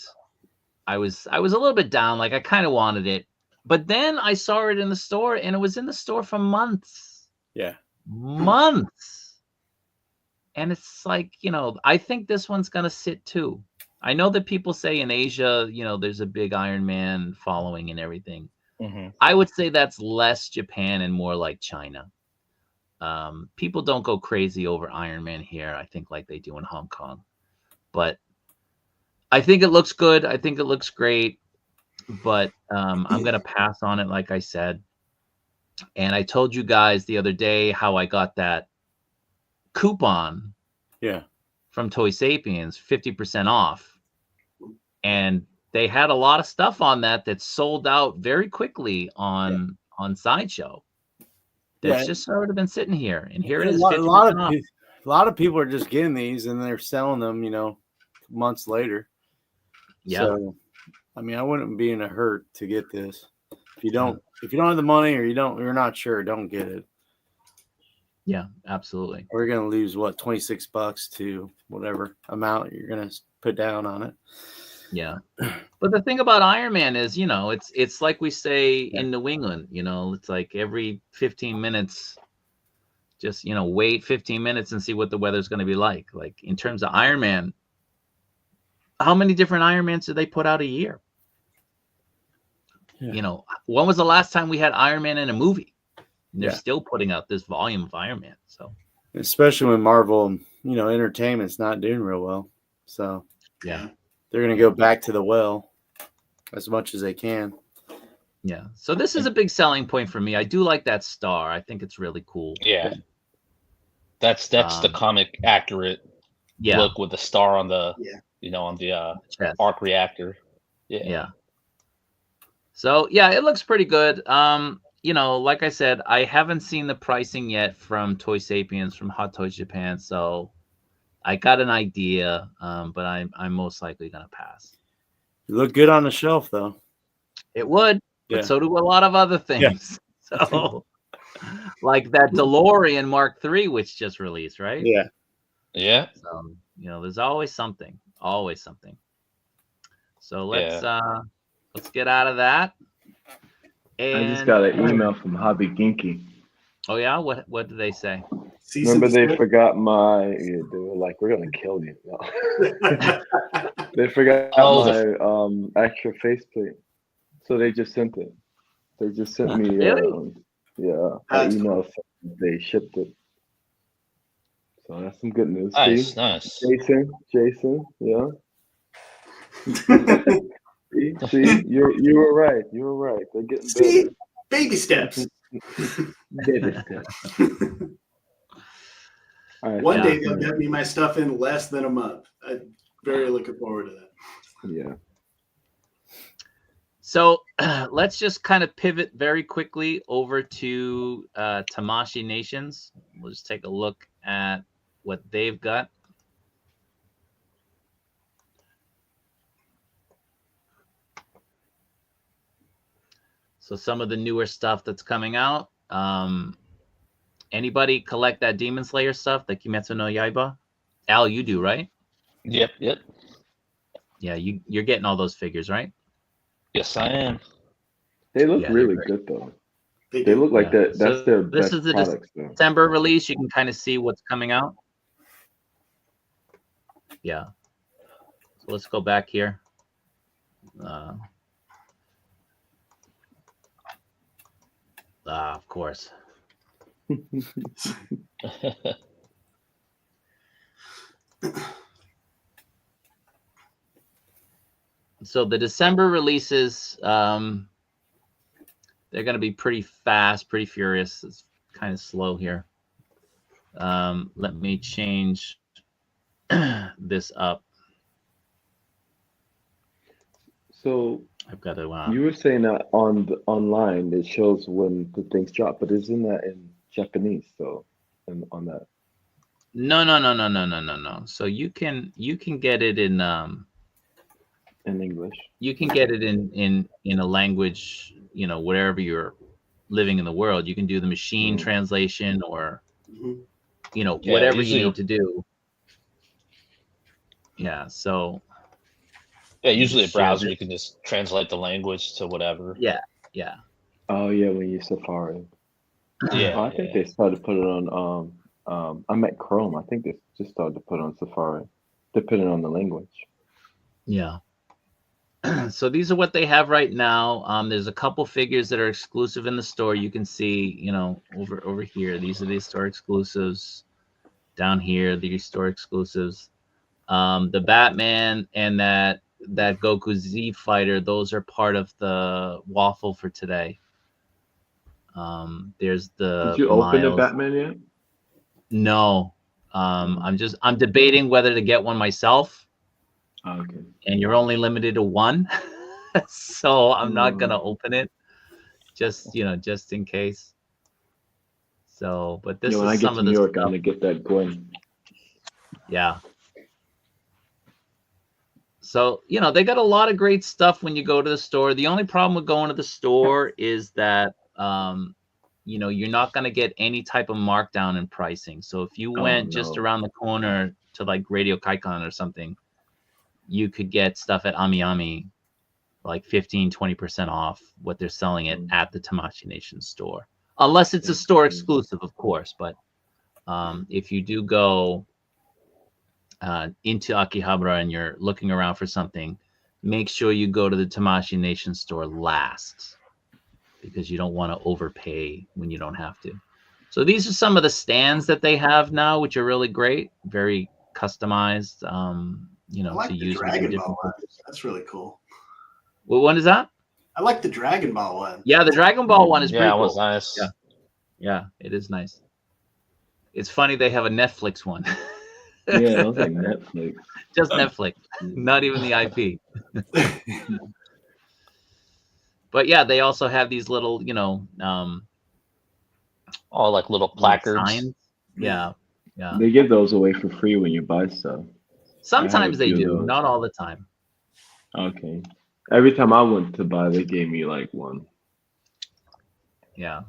I was a little bit down. Like, I kind of wanted it. But then I saw it in the store, and it was in the store for months. Yeah. Months. And it's like, I think this one's going to sit too. I know that people say in Asia, there's a big Iron Man following and everything. Mm-hmm. I would say that's less Japan and more like China. People don't go crazy over Iron Man here, I think, like they do in Hong Kong. But I think it looks good. I think it looks great. But I'm going to pass on it, like I said. And I told you guys the other day how I got that coupon from Toy Sapiens, 50% off. And they had a lot of stuff on that sold out very quickly on Sideshow. That's just sort of been sitting here. And here it is. A lot of people are just getting these and they're selling them, months later. Yeah. So, I mean, I wouldn't be in a hurt to get this. If you don't have the money, or you're not sure, don't get it. Yeah, absolutely. We're gonna lose $26 to whatever amount you're gonna put down on it. Yeah, but the thing about Iron Man is, it's like we say in New England. It's like every 15 minutes, just wait 15 minutes and see what the weather's going to be like. Like in terms of Iron Man, how many different Iron Mans do they put out a year? Yeah. When was the last time we had Iron Man in a movie? And they're still putting out this volume of Iron Man. So, especially when Marvel, entertainment's not doing real well. So, yeah, they're going to go back to the well as much as they can. Yeah. So this is a big selling point for me. I do like that star. I think it's really cool. Yeah. That's the comic accurate look with the star on the on the arc reactor. Yeah. So it looks pretty good. Like I said, I haven't seen the pricing yet from Toy Sapiens from Hot Toys Japan, so I got an idea, but I'm most likely gonna pass. You look good on the shelf, though. It would, but so do a lot of other things. Yeah. So, like that DeLorean Mark III, which just released, right? Yeah. So there's always something. So let's get out of that. And I just got an email from Hobby Ginky. Oh yeah, what did they say? Remember they forgot my. They were like, "We're gonna kill you." No. They forgot my extra faceplate, so they just sent it. They just sent me an email. They shipped it. So that's some good news. Nice, Steve. nice. Jason, yeah. See, you were right. You were right. They're getting better. Baby steps. Baby steps. Right, One day they'll get me my stuff in less than a month. I'm very looking forward to that. Yeah. So let's just kind of pivot very quickly over to Tamashii Nations. We'll just take a look at what they've got. So some of the newer stuff that's coming out. Anybody collect that Demon Slayer stuff, the Kimetsu no Yaiba? Al, you do, right? Yep. Yeah, you're getting all those figures, right? Yes, I am. They look really good, though. They look like that. That's their best This is the products, though. December release. You can kind of see what's coming out. Yeah. So let's go back here. Of course. So the December releases, they're going to be pretty fast, pretty furious. It's kind of slow here. Let me change this up. So I've got to. You were saying that online it shows when the things drop, but isn't that in Japanese? So, and on that. No. So you can get it in English. You can get it in a language, wherever you're living in the world. You can do the machine translation or whatever you need to do. Yeah. So. Yeah, usually a browser you can just translate the language to whatever. Yeah. Oh yeah, when you Safari. Yeah. I think they started to put it on. I'm at Chrome. I think they just started to put it on Safari, depending on the language. Yeah. So these are what they have right now. There's a couple figures that are exclusive in the store. You can see, over here. These are the store exclusives. Down here, the store exclusives. The Batman and that Goku Z fighter, those are part of the waffle for today. There's the. Did you open the Batman yet? No. I'm debating whether to get one myself. Okay. And you're only limited to one. So I'm not gonna open it. Just in case. So, but this when is I get some to of New the York, stuff. I'm gonna get that going. Yeah. So, they got a lot of great stuff when you go to the store. The only problem with going to the store is that, you're not going to get any type of markdown in pricing. So if you went just around the corner to like Radio Kaikon or something, you could get stuff at Ami like 15-20% off what they're selling it at the Tamashii Nations store. Unless it's a store exclusive, of course. But if you do go into Akihabara and you're looking around for something, make sure you go to the Tamashii Nation store last, because you don't want to overpay when you don't have to. So these are some of the stands that they have now, which are really great, very customized. I like to the use Dragon with your Ball different. one. That's really cool. What one is that? I like the Dragon Ball one. Yeah, the Dragon Ball one is pretty cool. Yeah, it was nice. Yeah, it is nice. It's funny they have a Netflix one. Yeah, it was like Netflix. Just Netflix, not even the IP. But yeah, they also have these little, like little placards. Signs. Yeah. They give those away for free when you buy stuff. Sometimes they do, not all the time. Okay. Every time I went to buy, they gave me like one. Yeah.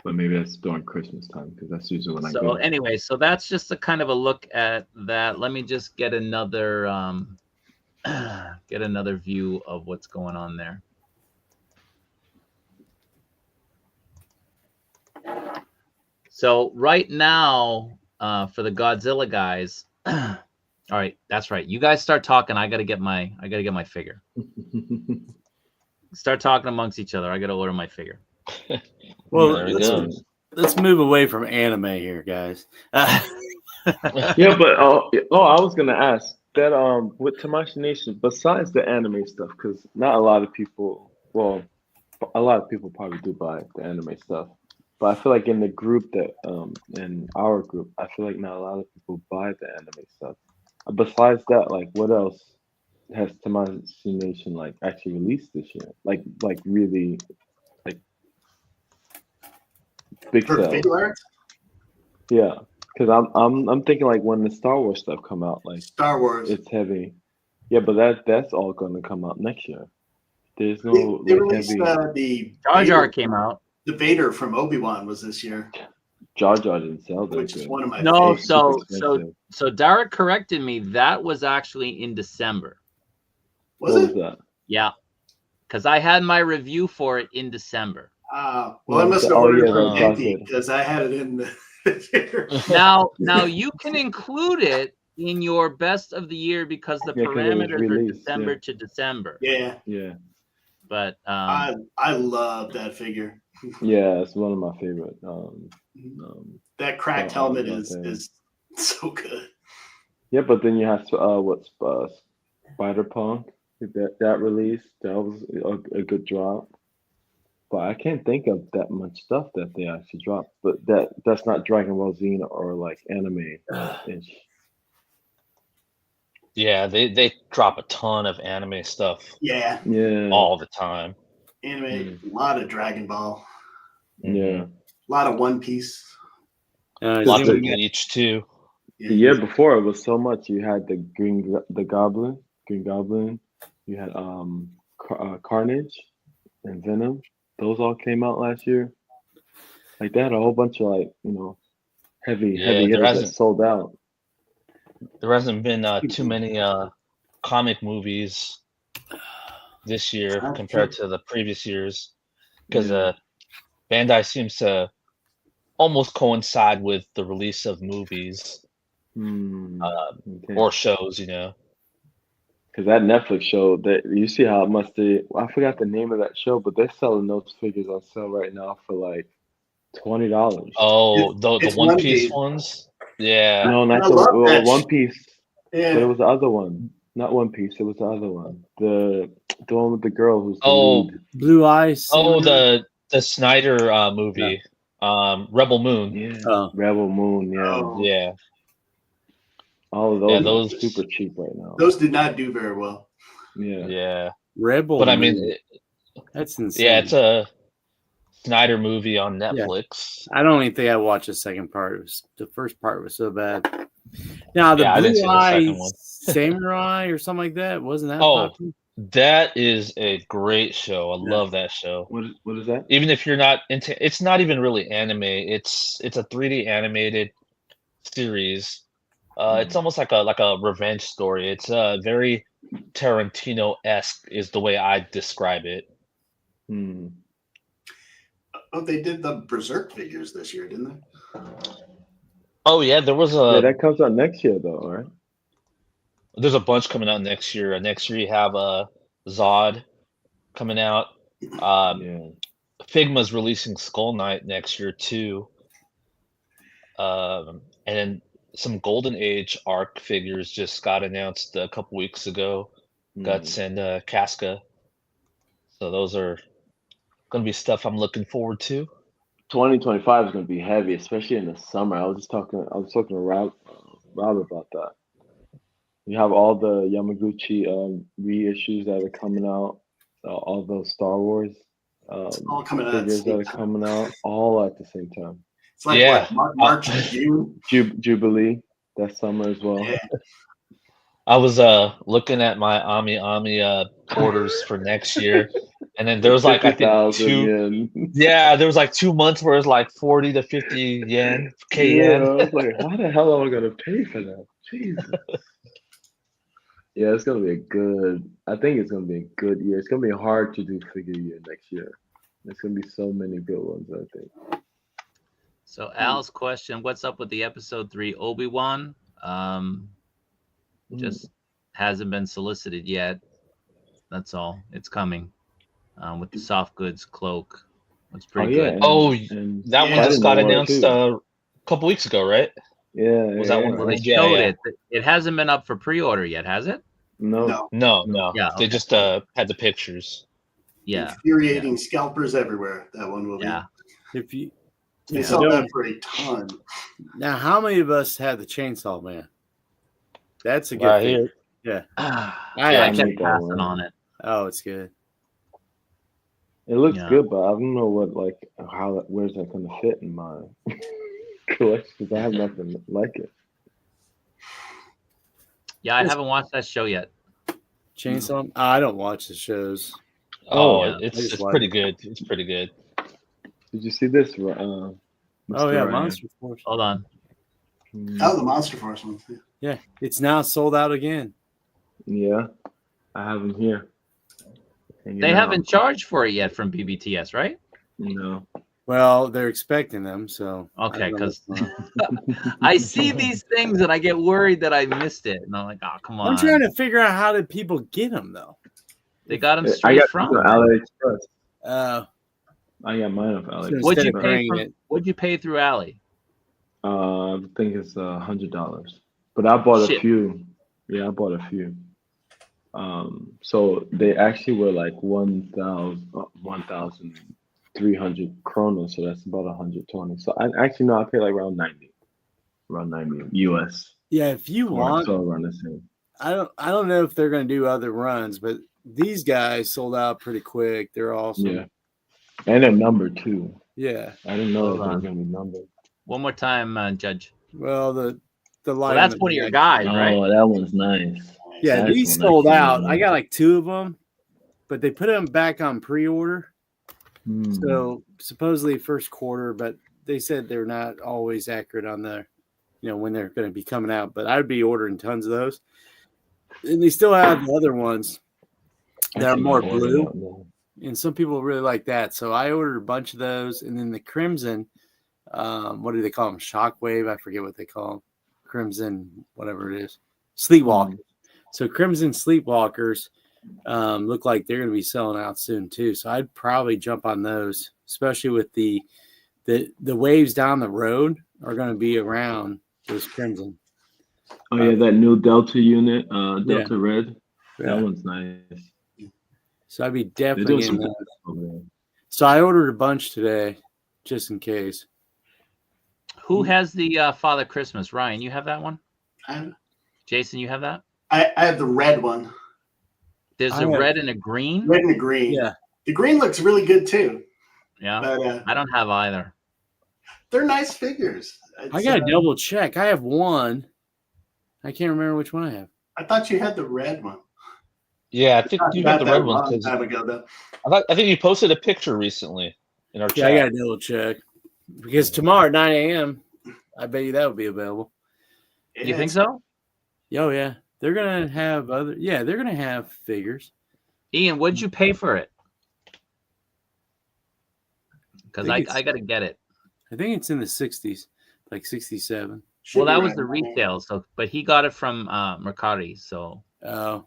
But maybe that's during Christmas time, because that's usually when I go. So anyway, so that's just a kind of a look at that. Let me just get another view of what's going on there. So right now, for the Godzilla guys, all right, that's right. You guys start talking. I gotta get my figure. Start talking amongst each other. I gotta order my figure. Well, there we go. Let's move away from anime here, guys. Yeah, but I was gonna ask, that with Tamashii Nations, besides the anime stuff, because not a lot of people, well, a lot of people probably do buy the anime stuff, but I feel like in the group that in our group, I feel like not a lot of people buy the anime stuff. Besides that, like what else has Tamashii Nation like actually released this year? Like really like big For sales. figure art? Yeah, because I'm thinking like when the Star Wars stuff come out, like Star Wars. it's heavy. Yeah, but that's all going to come out next year. There's They, no they like released heavy. the Jar Jar Vader, came out. the Vader from Obi-Wan was this year, Jar Jar didn't sell that which is good. one of my No, favorites. Super so expensive. Derek corrected me. That was actually in December. Was What it? was that? Yeah, because I had my review for it in December. Well, I must have Oh ordered yeah, from that Andy chocolate. because I had it in the. Now you can include it in your best of the year because the Yeah, because it was parameters are released. December Yeah, to December. Yeah, yeah, But I love that figure. yeah. It's one of my favorite. That cracked Star Wars helmet out is there. so good. Yeah, but then you have what's Spider Punk that release. That was a good drop. But I can't think of that much stuff that they actually dropped. But that's not Dragon Ball Z or like anime ish. Yeah, they drop a ton of anime stuff Yeah, Yeah, all the time. anime, a lot of Dragon Ball, yeah. a lot of One Piece. Lots of the- Bleach too. Yeah, The year before it was so much. You had the Green Goblin. You had Carnage and Venom. Those all came out last year. Like they had a whole bunch of like heavy Yeah, hitters that sold out. there hasn't been too many comic movies this year That's compared true. to the previous years because Yeah. Bandai seems to almost coincide with the release of movies Okay. or shows, you know. Because that Netflix show, that you see how much I forgot the name of that show, but they're selling those figures on sale right now for like $20. Oh, the It's One One Piece Piece. ones? Yeah. No, not I the love that One Piece, but it Yeah, was the other one. Not One Piece, it was the other one. The one with the girl who's the Oh, lead. Blue Eyes. oh, Samurai? the Snyder movie, Rebel Moon. Yeah, Oh. Rebel Moon. Yeah, Oh, Yeah, all of yeah, those are those. super cheap right now. those did not do very well. Yeah, Yeah, Rebel but I mean, Moon. That's insane. yeah, it's a Snyder movie on Yeah. Netflix. I don't even think I watched the second part. The first part was so bad. Now the Yeah, I didn't see Blue the second Eyes one. Samurai or something like that wasn't that Oh, popular? that is a great show. I Yeah. love that show. what is that? Even if you're not into, it's not even really anime. It's a 3D animated series. It's almost like a revenge story. It's very Tarantino-esque is the way I describe it. Hmm. Oh, they did the Berserk figures this year, didn't they? Oh yeah, there was Yeah, that comes out next year though, right? there's a bunch coming out next year. Next year you have Zod coming out. Yeah. Figma's releasing Skull Knight next year too. And then some Golden Age arc figures just got announced a couple weeks ago. Guts and Casca. So those are gonna be stuff I'm looking forward to. 2025 is going to be heavy, especially in the summer. I was talking to Rob about that. You have all the Yamaguchi reissues that are coming out, all those Star Wars All coming out at the figures that same are time. coming out, all at the same time. It's like Yeah. what, March and June. Jubilee that summer as well. Yeah. I was looking at my Ami orders for next year, and then there was like I think 50,000 two. yen. Yeah, there was like 2 months where it's like 40 to 50 yen, K Yeah, yen. I was like, how the hell am I gonna pay for that? Jesus. Yeah, it's gonna be I think it's gonna be a good year. It's gonna be hard to do figure year next year. There's gonna be so many good ones, I think. So Al's question: what's up with the episode 3 Obi-Wan? Just hasn't been solicited yet. That's all. It's coming with the soft goods cloak. It's pretty good. Oh, and that one just got announced a couple weeks ago, right? Yeah. Was that one? Well, they Yeah, showed yeah. it. It hasn't been up for pre-order yet, has it? No. No. Yeah, They okay. just had the pictures. Yeah. Infuriating scalpers everywhere. That one will be. Yeah. They sell that for a ton. Now, how many of us have the Chainsaw Man? That's a good Right thing. here. Yeah. I kept passing on it. Oh, it's good. It looks good, but I don't know where's that going to fit in my collection because I have nothing like it. Yeah, I haven't watched that show yet. Chainsaw? I don't watch the shows. Oh, it's pretty good. It's pretty good. Did you see this? Oh yeah, Monster Force. Hold on. Oh, the Monster Force one. Yeah, it's now sold out again. Yeah, I have them here. They haven't charged for it yet from BBTS, right? No. Well, they're expecting them, so okay. Because I see these things and I get worried that I missed it, and I'm like, oh, come on. I'm trying to figure out how did people get them though. They got them straight from AliExpress. I got mine off AliExpress. What'd you pay through Ali? I think it's $100, but I bought a few. Yeah, I bought a few. So they actually were like 1,300 kroner, so that's about 120. So I paid like around 90 US. Yeah, if you want, so around the same. I don't know if they're going to do other runs, but these guys sold out pretty quick. They're awesome. Yeah, and they're numbered too. Yeah, I didn't know they were going to be numbered. One more time, Judge. Well, the light. Well, that's one of your guys, right? Oh, that one's nice. Yeah, these sold out. I got like 2 of them, but they put them back on pre-order. So supposedly first quarter, but they said they're not always accurate on when they're going to be coming out. But I'd be ordering tons of those. And they still have the other ones that are more blue. And some people really like that. So I ordered a bunch of those. And then the Crimson, what do they call them? Shockwave. I forget what they call them. Crimson, whatever it is. Sleepwalkers. So Crimson Sleepwalkers look like they're going to be selling out soon too. So I'd probably jump on those, especially with the waves down the road are going to be around those Crimson. Oh yeah, that new Delta unit, Delta Red. That one's nice. So I'd be definitely getting that. So I ordered a bunch today, just in case. Who has the Father Christmas? Ryan, you have that one? Jason, you have that? I have the red one. There's a red and a green? Red and a green. Yeah. The green looks really good too. Yeah. But, I don't have either. They're nice figures. I got to double check. I have one. I can't remember which one I have. I thought you had the red one. Yeah, I think you got the red one. Time ago, though. I think you posted a picture recently in our chat. Yeah, I got to double check. Because tomorrow at 9 a.m., I bet you that would be available. You think so? Oh, yeah. They're going to have they're going to have figures. Ian, what'd you pay for it? Because I got to get it. I think it's in the 60s, like 67. Well, that was the retail. But he got it from Mercari. So I'd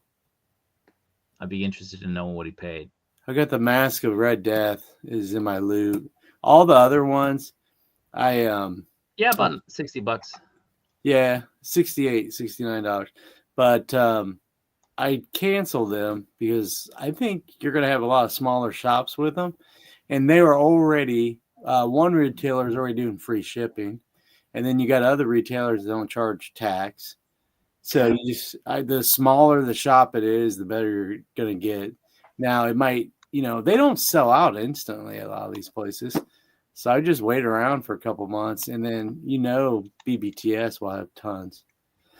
be interested to know what he paid. I got the Mask of Red Death is in my loot. All the other ones, about $60. Yeah, $69. But I canceled them because I think you're going to have a lot of smaller shops with them. And they were already, one retailer is already doing free shipping. And then you got other retailers that don't charge tax. So the smaller the shop it is, the better you're going to get. Now, it might, they don't sell out instantly at a lot of these places. So I just wait around for a couple months. And then, BBTS will have tons.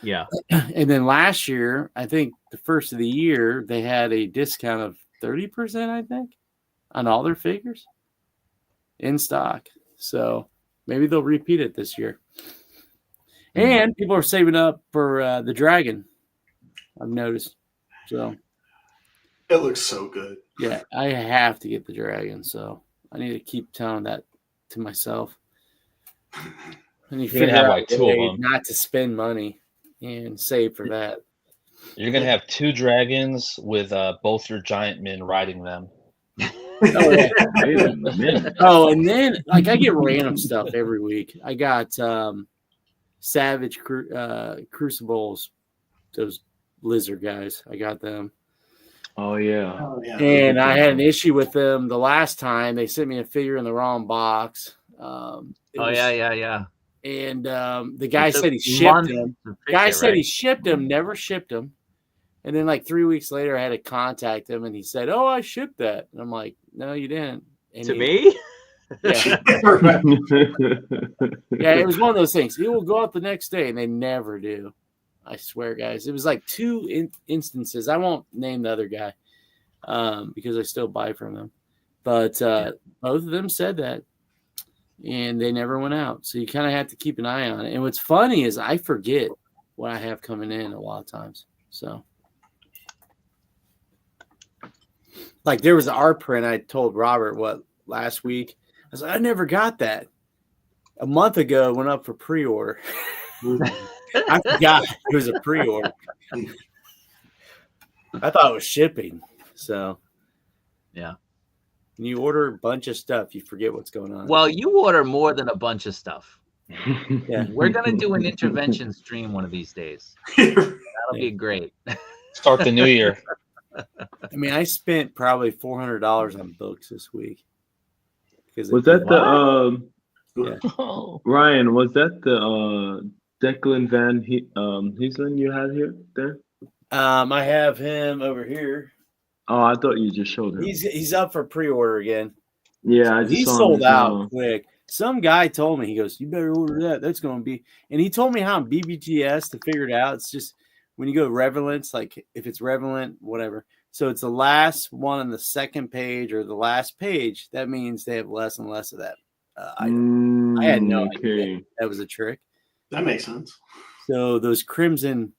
Yeah. And then last year, I think the first of the year, they had a discount of 30%, I think, on all their figures in stock. So maybe they'll repeat it this year. And people are saving up for the dragon, I've noticed. So it looks so good. Yeah, I have to get the dragon. So I need to keep telling that to myself. I need to figure out like 2 of them. Not to spend money and save for that. You're going to have 2 dragons with both your giant men riding them. Oh, and then I get random stuff every week. I got Savage Crucibles, those lizard guys. I got them. Oh yeah. And I had an issue with them the last time. They sent me a figure in the wrong box. Yeah. And the guy said he shipped them. He shipped them, never shipped them. And then like 3 weeks later, I had to contact him, and he said, "Oh, I shipped that." And I'm like, "No, you didn't." And me? Yeah. Yeah, it was one of those things. It will go out the next day, and they never do. I swear, guys. It was like two instances. I won't name the other guy because I still buy from them. But both of them said that, and they never went out. So you kind of have to keep an eye on it. And what's funny is I forget what I have coming in a lot of times. So, like there was an art print I told Robert last week. I was like, I never got that. A month ago, it went up for pre-order. I forgot it was a pre-order. I thought it was shipping. So, yeah. When you order a bunch of stuff, you forget what's going on. Well, you order more than a bunch of stuff. Yeah. We're going to do an intervention stream one of these days. That'll be great. Start the new year. I mean, I spent probably $400 on books this week. Was that Ryan, was that the Declan Van Heeslen you had there? I have him over here. Oh, I thought you just showed him. He's up for pre-order again. Yeah, he sold out quick. Some guy told me, he goes, "You better order that. That's going to be." And he told me how in BBTS to figure it out. It's just when you go Revelance, like if it's Revelant, whatever. So it's the last one on the second page or the last page. That means they have less and less of that item. I had no idea that was a trick. That makes sense. So those crimson,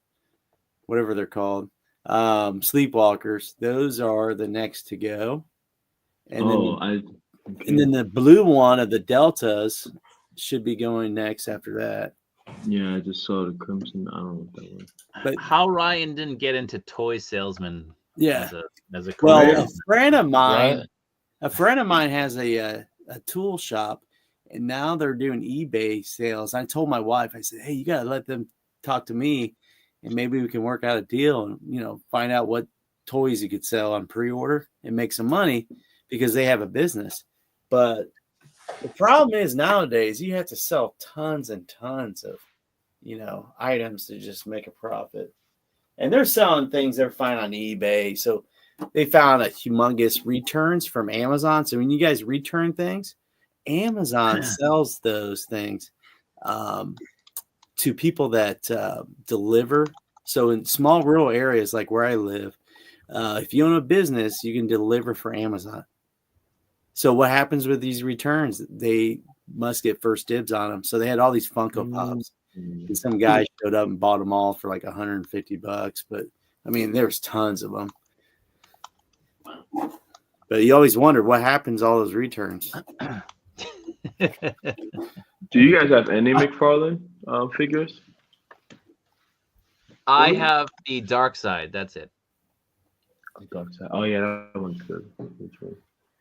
whatever they're called, sleepwalkers, those are the next to go. And then the blue one of the deltas should be going next after that. Yeah, I just saw the crimson. I don't know what that was. But how Ryan didn't get into toy salesman? Yeah, as a career. A friend of mine has a tool shop, and now they're doing eBay sales. I told my wife, I said, "Hey, you gotta let them talk to me, and maybe we can work out a deal, and find out what toys you could sell on pre-order and make some money because they have a business." But the problem is nowadays you have to sell tons and tons of, items to just make a profit. And they're selling things they're finding on eBay. So they found a humongous returns from Amazon. So when you guys return things, Amazon sells those things to people that deliver. So in small rural areas like where I live, if you own a business, you can deliver for Amazon. So what happens with these returns? They must get first dibs on them. So they had all these Funko Pops. And some guy showed up and bought them all for like $150. But I mean, there's tons of them. But you always wonder what happens to all those returns. Do you guys have any McFarlane figures? I have the Dark Side. That's it. Dark Side. Oh yeah, that one's good.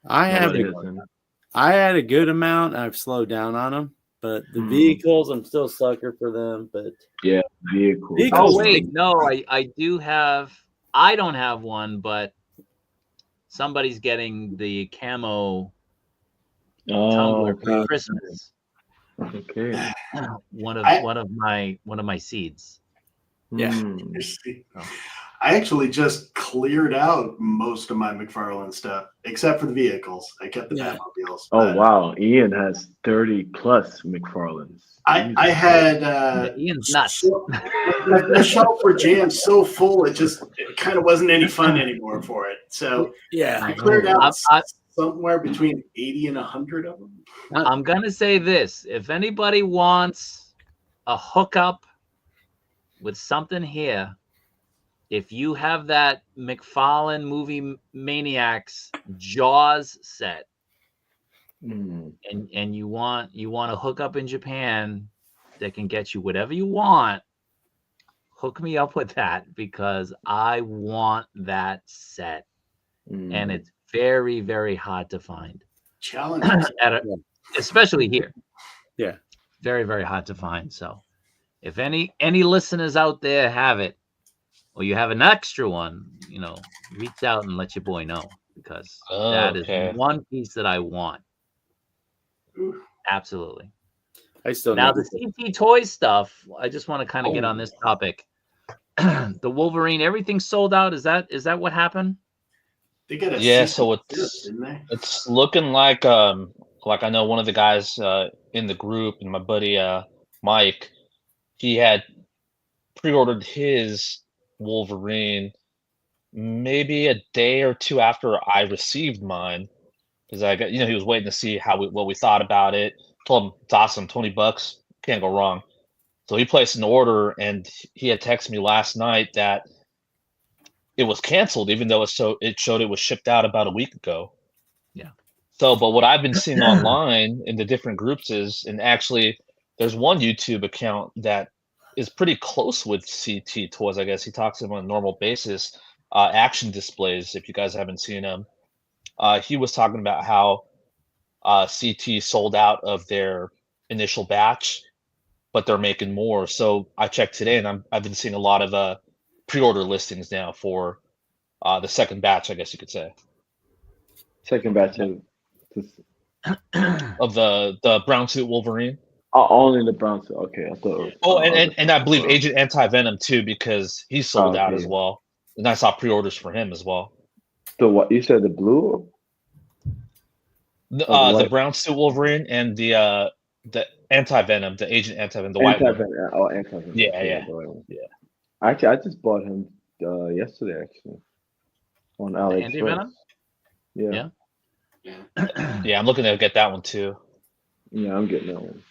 I had a good amount. I've slowed down on them. But the vehicles, I'm still a sucker for them. But yeah, vehicles. Oh wait, no, I do have. I don't have one, but somebody's getting the camo tumbler for Christmas. Okay. One of my seeds. Yeah. I actually just cleared out most of my McFarlane stuff, except for the vehicles. I kept the Batmobiles. Oh wow, Ian has 30 plus McFarlanes. I had Ian's nuts. The shelf were jammed so full it kind of wasn't any fun anymore for it. So yeah, I cleared out somewhere between 80 and 100 of them. I'm gonna say this: if anybody wants a hookup with something here, if you have that McFarlane Movie Maniacs Jaws set, and you want to hook up in Japan that can get you whatever you want, hook me up with that because I want that set, and it's very, very hard to find. Challenge, especially here. Yeah, very, very hard to find. So if any listeners out there have it, or you have an extra one, reach out and let your boy know, because that is one piece that I want. Ooh. Absolutely. I still now the CT Toys stuff. I just want to kind of get on this topic. The Wolverine, everything sold out. Is that what happened? They got a so it's looking like I know one of the guys in the group, and my buddy Mike, he had pre-ordered his Wolverine maybe a day or two after I received mine, because I got, he was waiting to see what we thought about it. Told him it's awesome, $20, can't go wrong. So he placed an order, and he had texted me last night that it was canceled, even though it showed it was shipped out about a week ago. Yeah. So, but what I've been seeing online in the different groups is, and actually, there's one YouTube account that is pretty close with CT Toys. I guess he talks to them on a normal basis. Action Displays, if you guys haven't seen him, he was talking about how CT sold out of their initial batch, but they're making more. So I checked today, and I've been seeing a lot of pre-order listings now for the second batch, I guess you could say. Second batch of the brown suit Wolverine. Oh, only the brown suit. Okay, I thought. And I believe Agent Anti-Venom too, because he sold out as well. And I saw pre-orders for him as well. The what you said? The blue? The brown suit Wolverine and the Anti-Venom, the Agent Anti-Venom, the white one. Oh, Anti-Venom. Yeah. Actually, I just bought him yesterday. Actually, on AliExpress. Yeah. Yeah, I'm looking to get that one too. Yeah, I'm getting that one.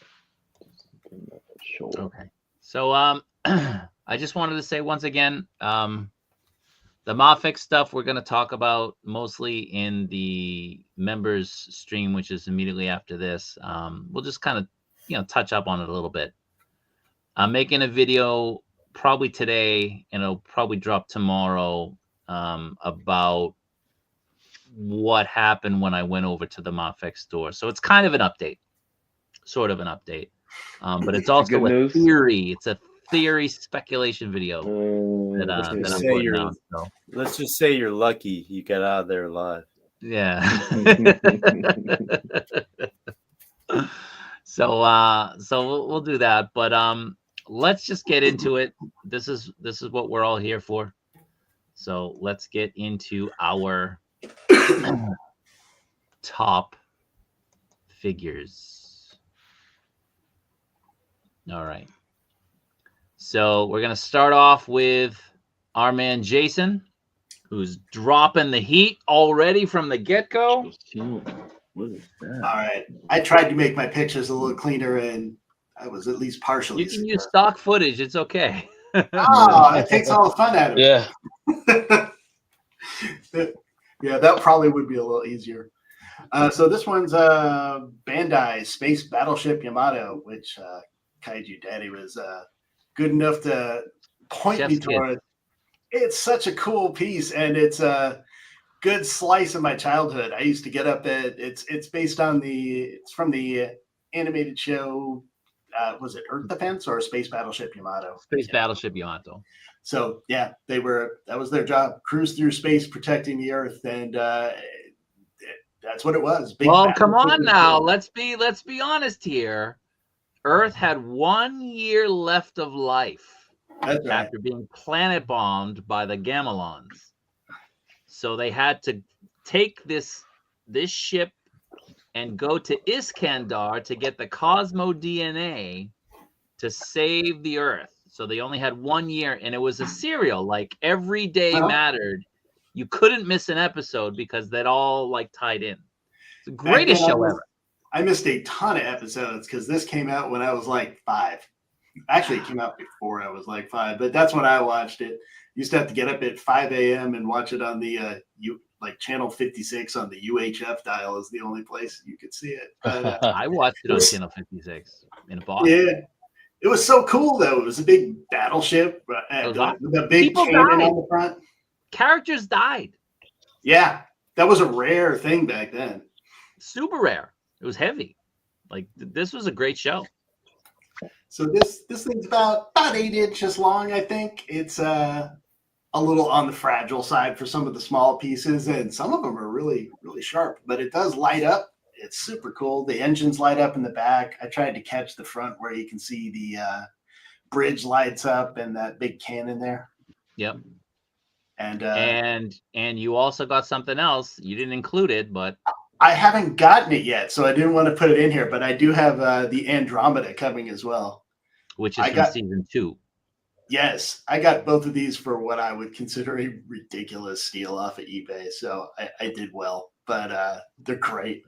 Sure. Okay. So I just wanted to say once again, the Mafex stuff we're going to talk about mostly in the members stream, which is immediately after this. We'll just kind of touch up on it a little bit. I'm making a video probably today, and it'll probably drop tomorrow, about what happened when I went over to the Mafex store. So it's kind of an update, sort of an update, but it's also a theory. It's a theory speculation video that I'm putting out. So. Let's just say you're lucky you got out of there alive. Yeah. So we'll do that, but let's just get into it. This is what we're all here for. So let's get into our top figures. All right. So we're going to start off with our man Jason, who's dropping the heat already from the get-go. What is that? All right. I tried to make my pictures a little cleaner, and I was at least partially. You can use stock footage. It's okay. It takes all the fun out of it. Yeah. Yeah, that probably would be a little easier. So this one's Bandai Space Battleship Yamato, which Kaiju Daddy was good enough to point me toward. It's such a cool piece, and it's a good slice of my childhood. I used to get up at it's based on it's from the animated show. Was it Earth Defense or Space Battleship Yamato? Battleship Yamato. So yeah, that was their job, cruise through space, protecting the Earth, and that's what it was. Well, come on now, let's be honest here. Earth had 1 year left of life after being planet bombed by the Gamelons. So they had to take this ship and go to Iskandar to get the Cosmo DNA to save the Earth. So they only had 1 year, and it was a serial. Like every day mattered. You couldn't miss an episode because they'd all tied in. It's the greatest show ever. I missed a ton of episodes because this came out when I was 5. Actually, it came out before I was 5, but that's when I watched it. Used to have to get up at 5 a.m. and watch it on the channel 56 on the UHF dial is the only place you could see it. But, I watched it on channel 56 in Boston. Yeah, it was so cool though. It was a big battleship, the big cannon on the front. Characters died. Yeah, that was a rare thing back then. Super rare. It was heavy. This was a great show. So this thing's about 8 inches long, I think. It's a little on the fragile side for some of the small pieces, and some of them are really, really sharp. But it does light up. It's super cool. The engines light up in the back. I tried to catch the front where you can see the bridge lights up and that big cannon there. Yep. And you also got something else. You didn't include it, but I haven't gotten it yet, so I didn't want to put it in here. But I do have the Andromeda coming as well, which is from season 2. Yes, I got both of these for what I would consider a ridiculous steal off of eBay, so I did well. But they're great.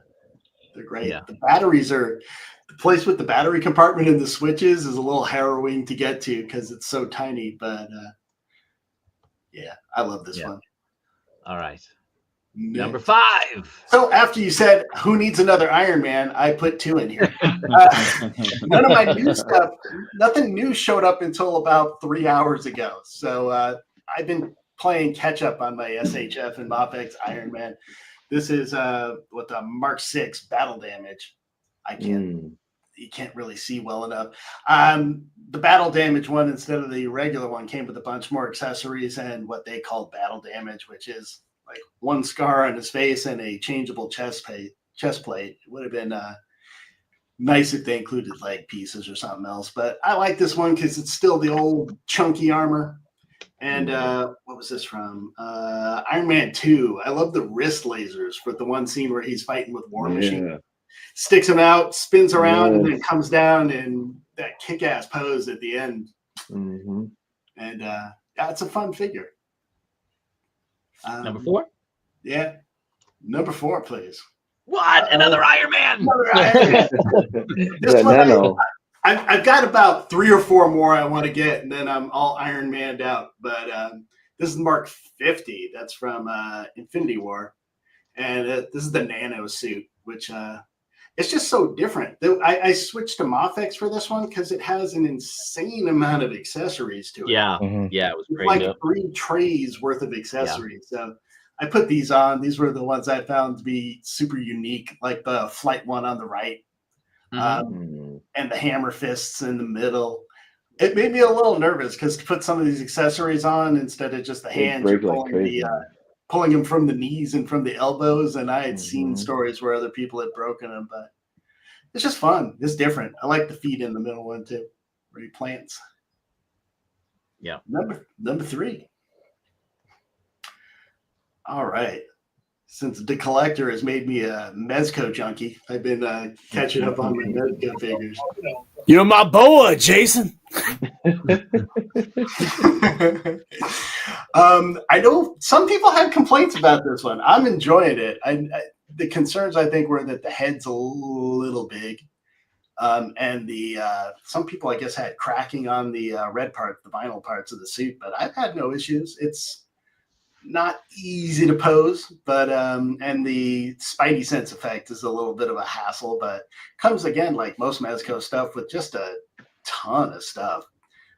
They're great. Yeah. The batteries are the place with the battery compartment and the switches is a little harrowing to get to because it's so tiny. But yeah, I love this one. All right. Number 5. So after you said, who needs another Iron Man, I put 2 in here. None of my new stuff, nothing new showed up until about 3 hours ago. So I've been playing catch up on my SHF and MopX Iron Man. This is with the Mark 6 battle damage. You can't really see well enough. The battle damage one, instead of the regular one, came with a bunch more accessories and what they called battle damage, which is like one scar on his face and a changeable chest plate. It would have been nice if they included leg pieces or something else. But I like this one because it's still the old chunky armor. And what was this from? Iron Man 2. I love the wrist lasers for the one scene where he's fighting with War Machine. Sticks him out, spins around, and then comes down in that kick-ass pose at the end. Mm-hmm. And yeah, it's a fun figure. Number 4? Yeah. Number 4, please. What? Another Iron Man? Another Iron Man. This one, I've got about 3 or 4 more I want to get, and then I'm all Iron Man'd out. But this is Mark 50. That's from Infinity War. And this is the nano suit, which it's just so different. I switched to MopX for this one because it has an insane amount of accessories to it. Yeah, yeah, it was great. Like 3 trays worth of accessories. Yeah. So I put these on. These were the ones I found to be super unique, like the flight one on the right, and the hammer fists in the middle. It made me a little nervous because to put some of these accessories on instead of just the hands, pulling them from the knees and from the elbows. And I had seen stories where other people had broken them, but it's just fun. It's different. I like the feet in the middle one too, where he plants. Yeah. Number 3. All right. Since the collector has made me a Mezco junkie, I've been catching up on my Mezco figures. You're my boy, Jason. I know some people had complaints about this one. I'm enjoying it. The concerns, I think, were that the head's a little big. And some people, I guess, had cracking on the red part, the vinyl parts of the suit, but I've had no issues. It's not easy to pose, but and the Spidey sense effect is a little bit of a hassle, but comes again like most Mezco stuff with just a ton of stuff.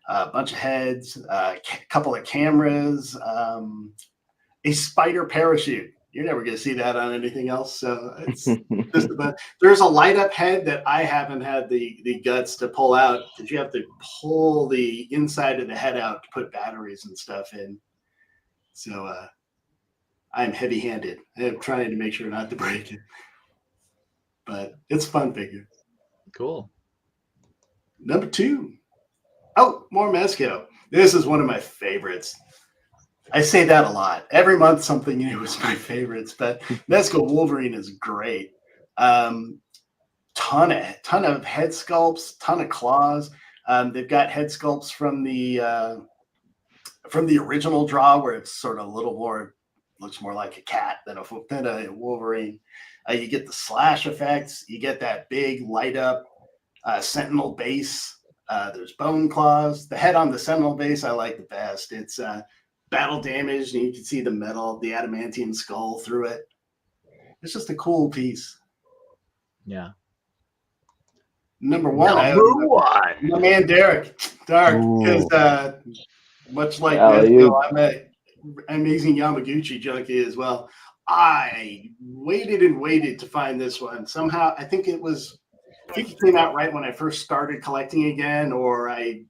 A bunch of heads, a couple of cameras, a spider parachute. You're never going to see that on anything else. So it's just about. There's a light up head that I haven't had the guts to pull out because you have to pull the inside of the head out to put batteries and stuff in. So I'm heavy handed. I'm trying to make sure not to break it. But it's a fun figure. Cool. Number 2. Oh, more Mezco. This is one of my favorites. I say that a lot. Every month something new is my favorites, but Mezco Wolverine is great. Ton of head sculpts, ton of claws. They've got head sculpts from the original draw where it's sort of a little more, looks more like a cat than a Wolverine. You get the slash effects. You get that big light up Sentinel base. There's bone claws. The head on the Sentinel base I like the best. It's battle damage, and you can see the metal, the adamantium skull through it. It's just a cool piece. Yeah. Number 1. My man Dark, because much like Mezco, I'm an amazing Yamaguchi junkie as well. I waited and waited to find this one. Somehow, I think it was think it came out right when I first started collecting again, or I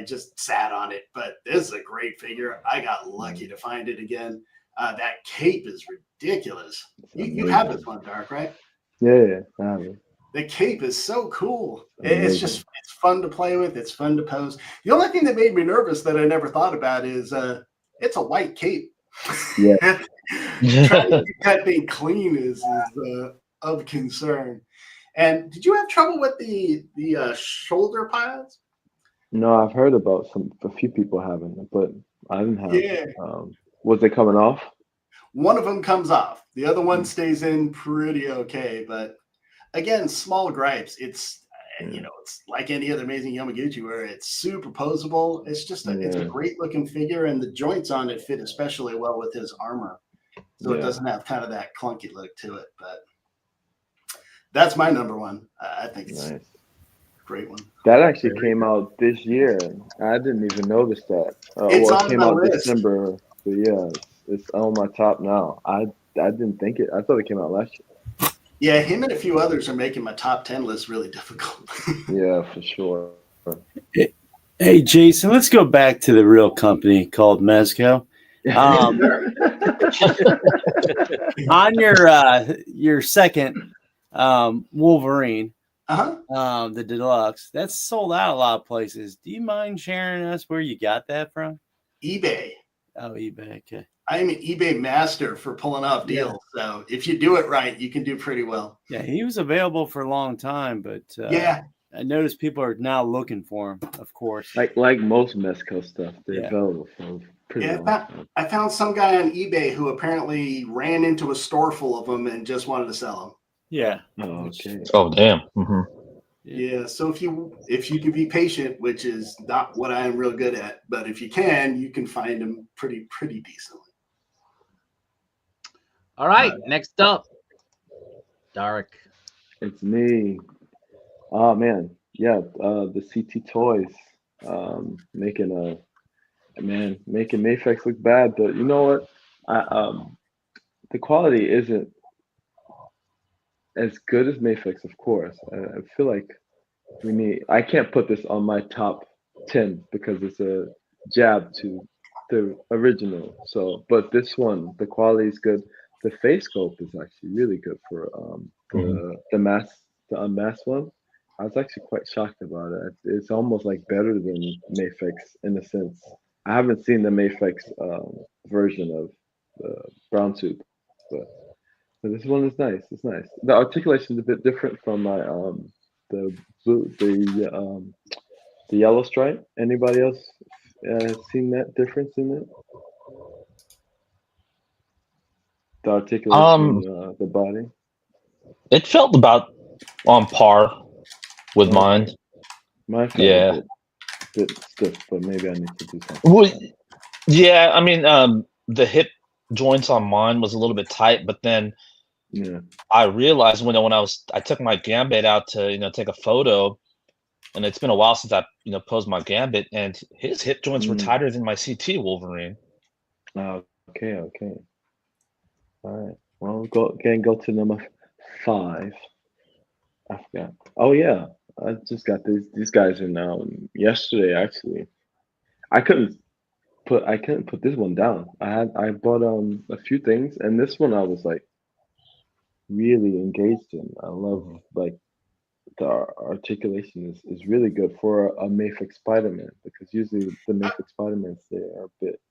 just sat on it. But this is a great figure. I got lucky to find it again. That cape is ridiculous. You have this one, Dark, right? Yeah, I have it. The cape is so cool. It's fun to play with. It's fun to pose. The only thing that made me nervous that I never thought about is it's a white cape. Yeah. Trying to keep that thing clean is of concern. And did you have trouble with the shoulder pads? No, I've heard about a few people having it, but I didn't have. Yeah. Was it coming off? One of them comes off. The other one stays in pretty okay. But again, small gripes. It's it's like any other Amazing Yamaguchi where it's super posable. It's just it's a great looking figure, and the joints on it fit especially well with his armor. So it doesn't have kind of that clunky look to it. But that's my number one. I think it's nice. Great one. That actually came out this year. I didn't even notice that. It came out December. But yeah, it's on my top now. I didn't think it. I thought it came out last year. Yeah, him and a few others are making my top 10 list really difficult. Yeah, for sure. Hey, Jason, let's go back to the real company called Mezco. On your second Wolverine. The deluxe, that's sold out a lot of places. Do you mind sharing us where you got that from? eBay. Oh, eBay. Okay. I'm an eBay master for pulling off deals. So if you do it right, you can do pretty well. Yeah, he was available for a long time, but I noticed people are now looking for him, of course. Like most Mezco stuff, they're available for pretty long. I found some guy on eBay who apparently ran into a store full of them and just wanted to sell them. Yeah. Oh, okay. Oh, damn. Mm-hmm. Yeah. So if you can be patient, which is not what I am real good at, but if you can find them pretty decently. All right. Next up, Dark. It's me. Oh man, yeah. The CT Toys, making Mafex look bad, but you know what? The quality isn't as good as Mafex, of course. I feel like I can't put this on my top 10 because it's a jab to the original. So, but this one, the quality is good. The face sculpt is actually really good for the unmasked one. I was actually quite shocked about it. It's almost like better than Mafex in a sense. I haven't seen the Mafex version of the brown suit, but this one is nice. It's nice. The articulation is a bit different from my the yellow stripe. Anybody else seen that difference in it? The articulation, the body. It felt about on par with mine. Mine felt a bit stiff, but maybe I need to do something. Well, yeah, I mean, the hip joints on mine was a little bit tight, but then I realized when I took my Gambit out to take a photo, and it's been a while since I posed my Gambit, and his hip joints were tighter than my CT Wolverine. Okay. All right. Well, go to number 5. I forgot. Oh yeah, I just got these guys in yesterday. Actually, I couldn't put this one down. I bought a few things, and this one I was like really engaged in. I love like the articulation is really good for a Mafex Spider-Man, because usually the Mafex Spider-Mans they are a bit.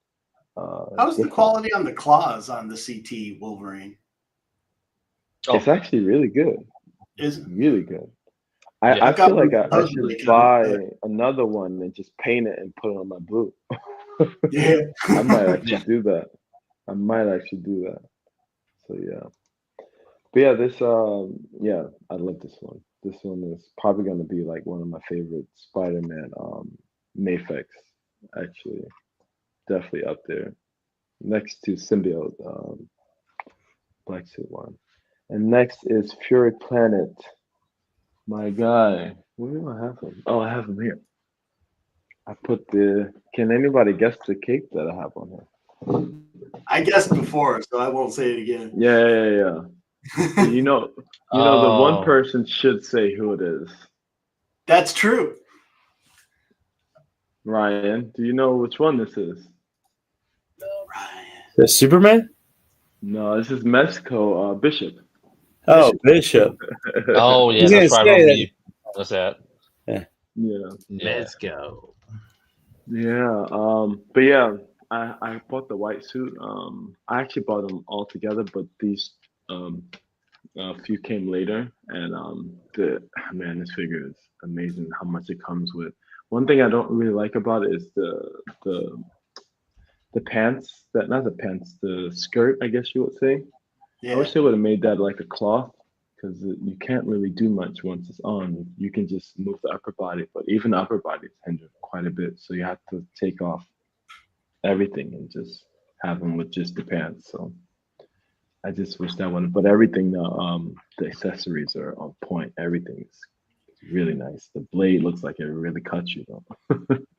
How's the quality on the claws on the CT Wolverine? It's actually really good. Is it? Really good. I feel like I should buy another one and just paint it and put it on my blue. Yeah. I might actually do that. So yeah. But yeah, this I love this one. This one is probably gonna be like one of my favorite Spider-Man Mafex, actually. Definitely up there. Next to Symbiote, Black Suit one. And next is Fury Planet. My guy. Where do I have him? Oh, I have him here. I put can anybody guess the cape that I have on here? I guessed before, so I won't say it again. Yeah. You know, the one person should say who it is. That's true. Ryan, do you know which one this is? Ryan. The Superman? No, this is Mexico Bishop. Oh, Bishop. Oh yeah, He's that's gonna right. say I that- remember that's that. Yeah. Let's go. Yeah. But yeah, I bought the white suit. I actually bought them all together, but these a few came later, and this figure is amazing. How much it comes with. One thing I don't really like about it is the pants. Not the pants, the skirt. I guess you would say. Yeah. I wish they would have made that like a cloth, because you can't really do much once it's on. You can just move the upper body, but even the upper body is hindered quite a bit. So you have to take off everything and just have them with just the pants. So I just wish that one. But everything, the accessories are on point. Everything is really nice. The blade looks like it really cuts you though.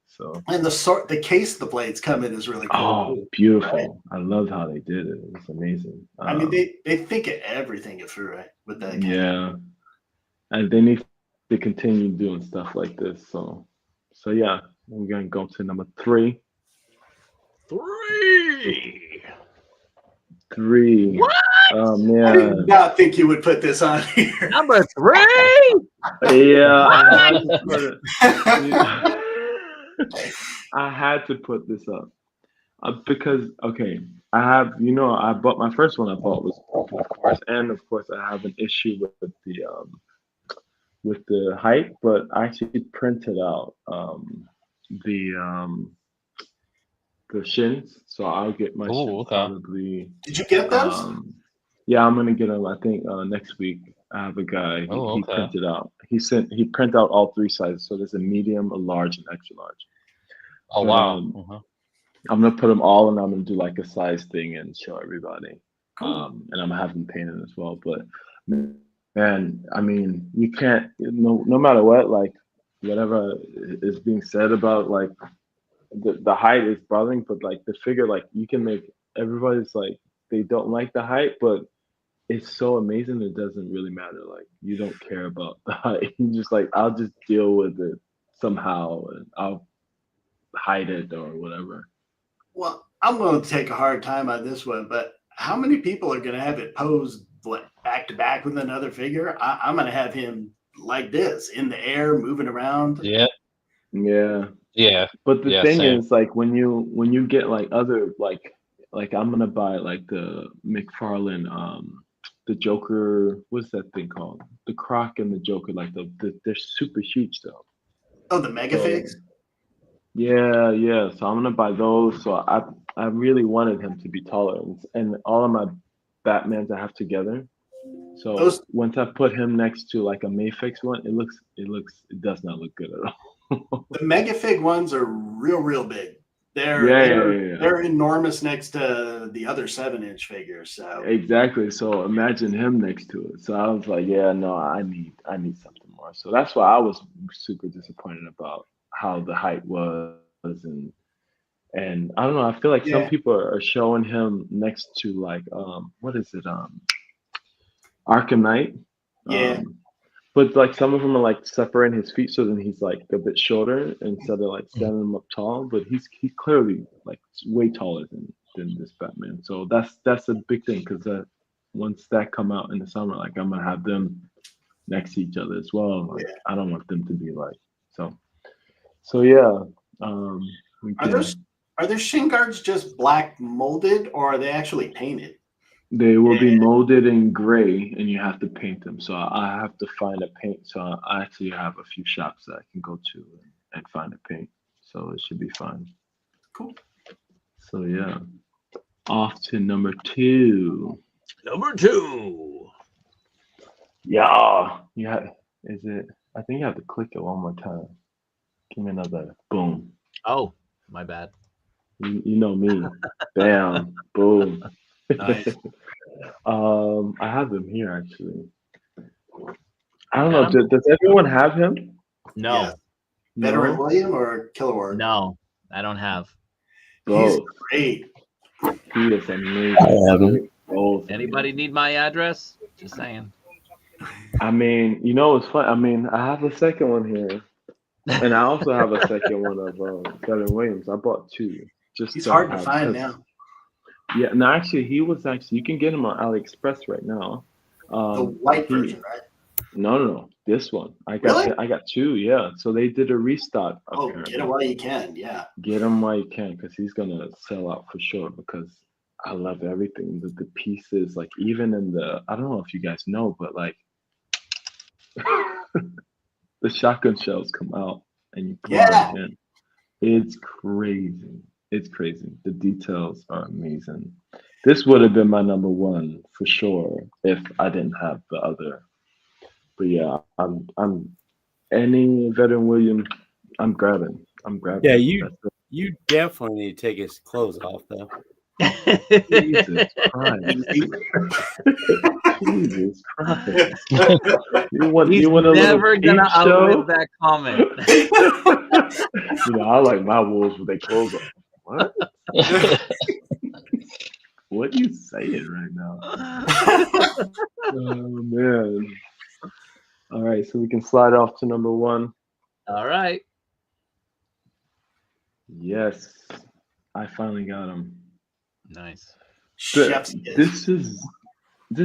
So. And the case the blades come in is really cool. Oh, beautiful! Right? I love how they did it. It's amazing. I mean, they think of everything through it with that. Yeah, and they need to continue doing stuff like this. So yeah, we're gonna go to number 3. 3. What? Oh man! I did not think you would put this on here. Number 3. Yeah, I had to put it. I had to put this up because I have I bought my first one. I bought was of course, and of course I have an issue with the height, but I actually printed out the shins, so I'll get my shins probably. Did you get those? Yeah, I'm gonna get them. I think next week. I have a guy. He printed out. He printed out all 3 sizes. So there's a medium, a large, and extra large. Oh wow! I'm gonna put them all, and I'm gonna do like a size thing and show everybody. Cool. And I'm gonna have them painted as well. But man, I mean, you can't. No matter what, like whatever is being said about like the height is bothering, but like the figure, like you can make everybody's like they don't like the height, but it's so amazing. It doesn't really matter. Like you don't care about the height. You just like I'll just deal with it somehow, and I'll hide it or whatever. Well, I'm going to take a hard time on this one, but how many people are going to have it posed back to back with another figure? I'm going to have him like this in the air, moving around. Yeah. But the thing is, like when you get like other like I'm gonna buy like the McFarlane the Joker. What's that thing called? The Croc and the Joker. Like they're super huge though. Oh, the Megafigs. Yeah. So I'm gonna buy those. So I really wanted him to be taller, and all of my Batmans I have together. So once I put him next to like a Mayfix one, it does not look good at all. The Megafig ones are real big. They're enormous next to the other 7-inch figures. So exactly. So imagine him next to it. So I was like, yeah, no, I need something more. So that's why I was super disappointed about how the height was, and I don't know. I feel like some people are showing him next to like what is it Arkham Knight. Yeah. But like some of them are like separating his feet, so then he's like a bit shorter instead of like standing him up tall. But he's clearly like way taller than this Batman. So that's a big thing, because once that come out in the summer, like I'm gonna have them next to each other as well. Like I don't want them to be like so. So yeah. Are their shin guards just black molded, or are they actually painted? They will be molded in gray, and you have to paint them. So I have to find a paint. So I actually have a few shops that I can go to and find a paint. So it should be fine. Cool. So yeah, off to number 2. Number 2. Yeah. Is it? I think you have to click it one more time. Give me another. Boom. Oh, my bad. You know me. Bam. Boom. Nice. I have them here actually. I don't know. Does everyone have him? No. Yeah. Veteran William or Kiloward? No, I don't have. Both. He's great. He is amazing. I have him. Anybody need my address? Just saying. I mean, you know, it's fun. I mean, I have a second one here, and I also have a second one of Kevin Williams. I bought two. He's hard to find now. Yeah, no, actually, you can get him on AliExpress right now. The white version, right? No, this one. I got two. Yeah, so they did a restock. Apparently. Get him while you can. Yeah, get him while you can, because he's gonna sell out for sure. Because I love everything. The pieces, like even in the, I don't know if you guys know, but like the shotgun shells come out and you put them in. It's crazy. It's crazy. The details are amazing. This would have been my number one for sure if I didn't have the other. But yeah, I'm any Veteran William, I'm grabbing. Yeah, you definitely need to take his clothes off though. Jesus Christ. Jesus Christ. He's never gonna outlive that comment. You know, I like my wolves with their clothes on. What? What are you saying right now? Oh man. All right, so we can slide off to number one. All right. Yes, I finally got him. Nice. This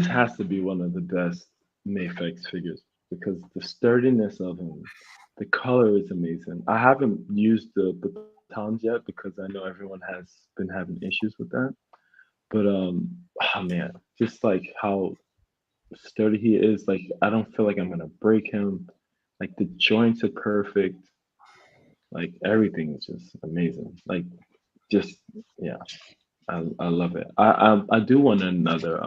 has to be one of the best Mayfix figures because the sturdiness of him, the color is amazing. I haven't used the batons yet because I know everyone has been having issues with that. But oh man, just like how sturdy he is, like I don't feel like I'm gonna break him. Like the joints are perfect. Like everything is just amazing. Like just yeah. I love it. I do want another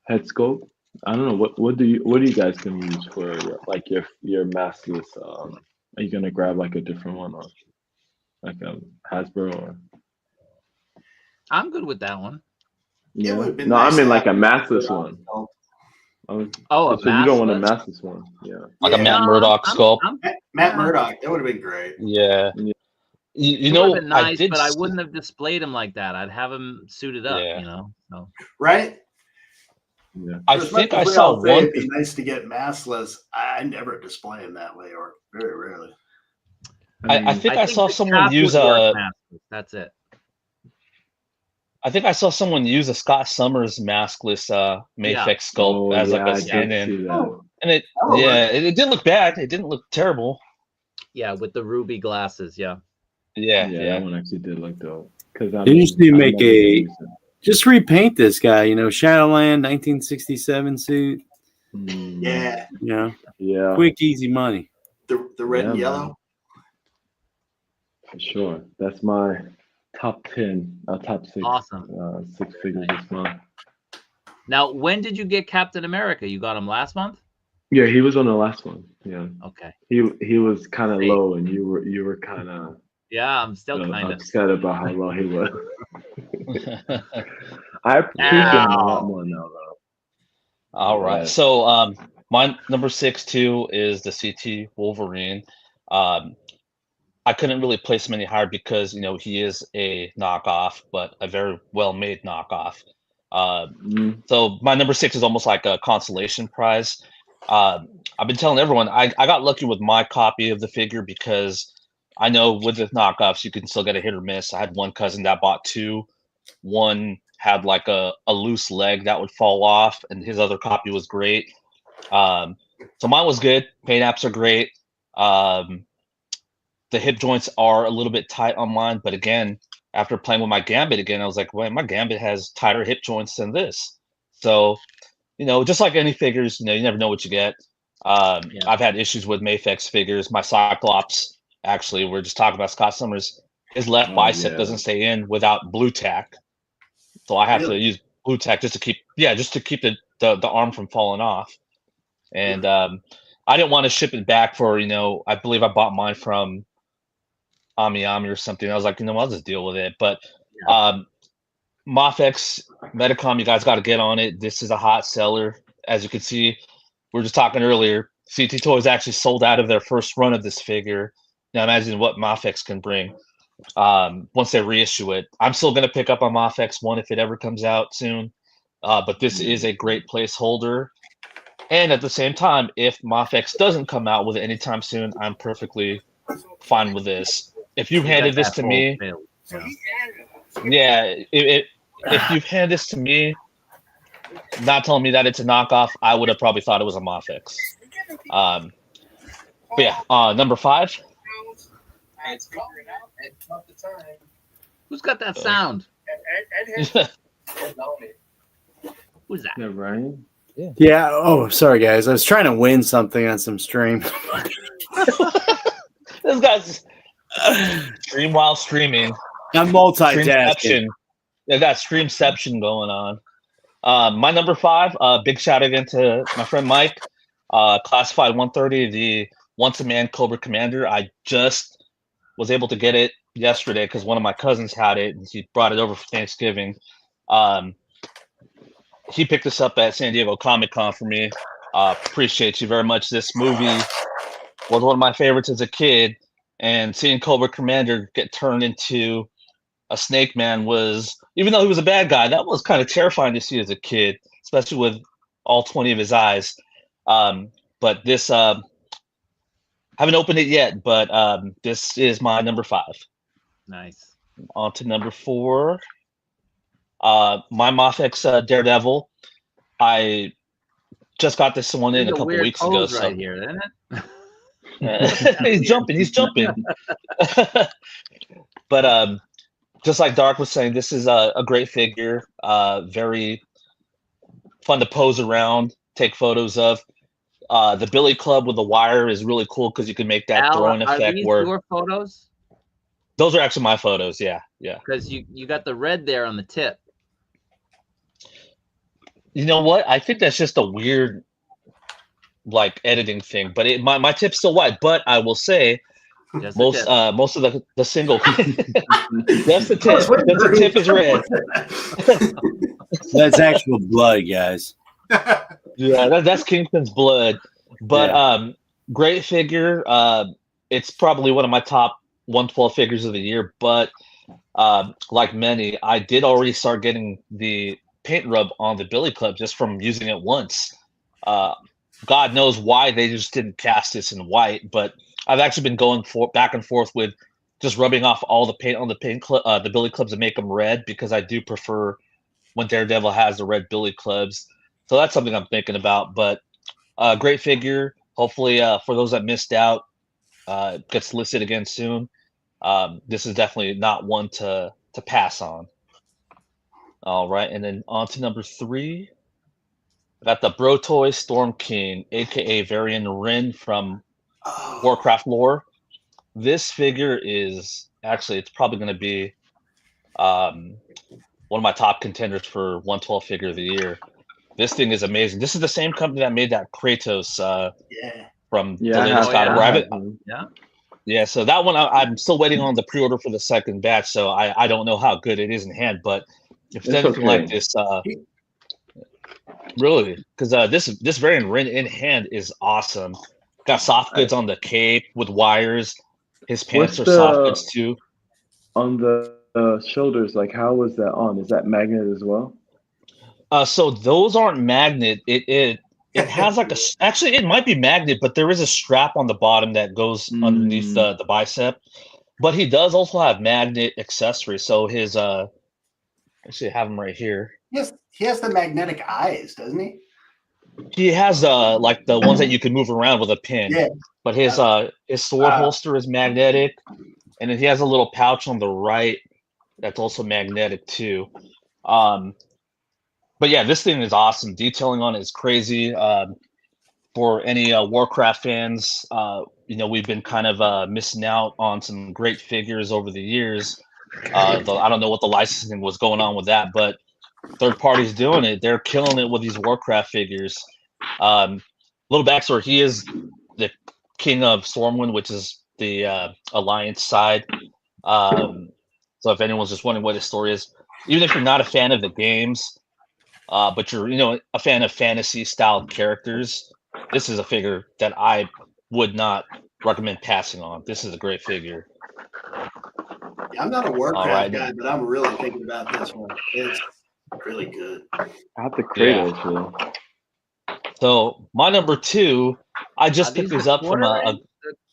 head sculpt. I don't know what do you guys can use for like your maskless are you gonna grab like a different one or like a Hasbro or I'm good with that one. Yeah. No, nice I mean like a maskless one. So you don't want a maskless one. Yeah. Like a Matt Murdock sculpt. Matt Murdock, that would have been great. Yeah. You know, been nice, but I wouldn't have displayed him like that. I'd have him suited up, you know. So. Right? Yeah. I think I saw one. It'd be nice to get maskless. I never display him that way, or very rarely. I think I saw someone use a. That's it. I think I saw someone use a Scott Summers maskless Mayfix sculpt as like a stand-in, and it didn't look bad. It didn't look terrible. Yeah, with the ruby glasses. Yeah. Yeah. That one actually did look dope. Because you just need to make just repaint this guy. You know, Shadowland 1967 suit. Yeah. Yeah. Quick, easy money. The red and yellow. For sure. That's my top 10, top 6. Awesome. 6 figures this month. Now, when did you get Captain America? You got him last month? Yeah, he was on the last one. Yeah. Okay. He was kind of low, and you were kind of. Yeah, I'm still kind of upset about how low he was. I appreciate him a lot more now, though. All right. So, my number 6 too is the CT Wolverine. I couldn't really place him any higher because he is a knockoff, but a very well made knockoff. So my number 6 is almost like a consolation prize. I've been telling everyone I got lucky with my copy of the figure because I know with the knockoffs you can still get a hit or miss. I had one cousin that bought 2. One had like a loose leg that would fall off, and his other copy was great. So mine was good. Paint apps are great. The hip joints are a little bit tight on mine, but again, after playing with my Gambit again, I was like, well, my Gambit has tighter hip joints than this. So, just like any figures, you never know what you get. I've had issues with Mayfix figures. My Cyclops, actually, we're just talking about Scott Summers. His left bicep doesn't stay in without blue tack, so I have to use blue tack just to keep the arm from falling off. And I didn't want to ship it back for I believe I bought mine from Ami or something. I was like, I'll just deal with it. But Mafex Metacom, you guys got to get on it. This is a hot seller. As you can see, we were just talking earlier, CT Toys actually sold out of their first run of this figure. Now imagine what Mafex can bring once they reissue it. I'm still going to pick up on Mafex 1 if it ever comes out soon. but this is a great placeholder. And at the same time, if MothX doesn't come out with it anytime soon, I'm perfectly fine with this. If you handed this to me, if you've handed this to me, not telling me that it's a knockoff, I would have probably thought it was a MothX. But yeah, number 5. Who's got that sound? Who's that? Yeah, Ryan. Yeah. Oh, sorry, guys. I was trying to win something on some stream. This guy's stream while streaming. I'm multitasking. Streamception. They got streamception going on. My number 5, big shout out again to my friend Mike. Classified 130, the once-a-man Cobra Commander. I just was able to get it yesterday because one of my cousins had it, and he brought it over for Thanksgiving. He picked this up at San Diego Comic-Con for me. Appreciate you very much. This movie was one of my favorites as a kid, and seeing Cobra Commander get turned into a Snake Man was, even though he was a bad guy, that was kind of terrifying to see as a kid, especially with all 20 of his eyes. But this, haven't opened it yet, but this is my number 5. Nice. On to number 4. My MothX Daredevil. I just got this one in a couple weeks ago. So right here, isn't it? he's jumping. But just like Dark was saying, this is a great figure. Very fun to pose around, take photos of. The Billy Club with the wire is really cool because you can make that throwing effect. Are these your photos? Those are actually my photos. Yeah. Because you got the red there on the tip. You know what? I think that's just a weird, like, editing thing. But my tip's still white. But I will say, most of the single, that's the tip. That's the tip is red. That's actual blood, guys. Yeah, that's Kingpin's blood. But great figure. It's probably one of my top 112 figures of the year. But like many, I did already start getting the paint rub on the Billy Club just from using it once. God knows why they just didn't cast this in white, but I've actually been going back and forth with just rubbing off all the paint on the Billy Clubs and make them red, because I do prefer when Daredevil has the red Billy Clubs. So that's something I'm thinking about. But great figure. Hopefully, for those that missed out, gets listed again soon. This is definitely not one to pass on. All right, and then on to number 3. I got the Bro Toy Storm King, aka Varian Rin from Warcraft lore. This figure is actually, it's probably going to be one of my top contenders for 112 figure of the year. This thing is amazing. This is the same company that made that Kratos from the latest God of War. Yeah, so that one I'm still waiting on the pre-order for the second batch, so I don't know how good it is in hand, but if it's anything like this, really, because this Variant Rin in hand is awesome. Got soft goods on the cape with wires. His pants are soft goods too. On the shoulders, like, how was that on? Is that magnet as well? So those aren't magnet. It has like actually it might be magnet, but there is a strap on the bottom that goes underneath the bicep. But he does also have magnet accessories. So his actually I have him right here. Yes, he has the magnetic eyes, doesn't he? He has like the ones that you can move around with a pin. Yeah. But his sword holster is magnetic, and then he has a little pouch on the right that's also magnetic too. But yeah, this thing is awesome. Detailing on it is crazy. For any Warcraft fans, we've been kind of missing out on some great figures over the years. I don't know what the licensing was going on with that, but third parties doing it. They're killing it with these Warcraft figures. Little backstory: he is the king of Stormwind, which is the Alliance side. So if anyone's just wondering what his story is, even if you're not a fan of the games, but you're a fan of fantasy style characters, this is a figure that I would not recommend passing on. This is a great figure. Yeah, I'm not a Warcraft guy, but I'm really thinking about this one. Really good. I have the Kratos here. So my number 2, I just picked these up from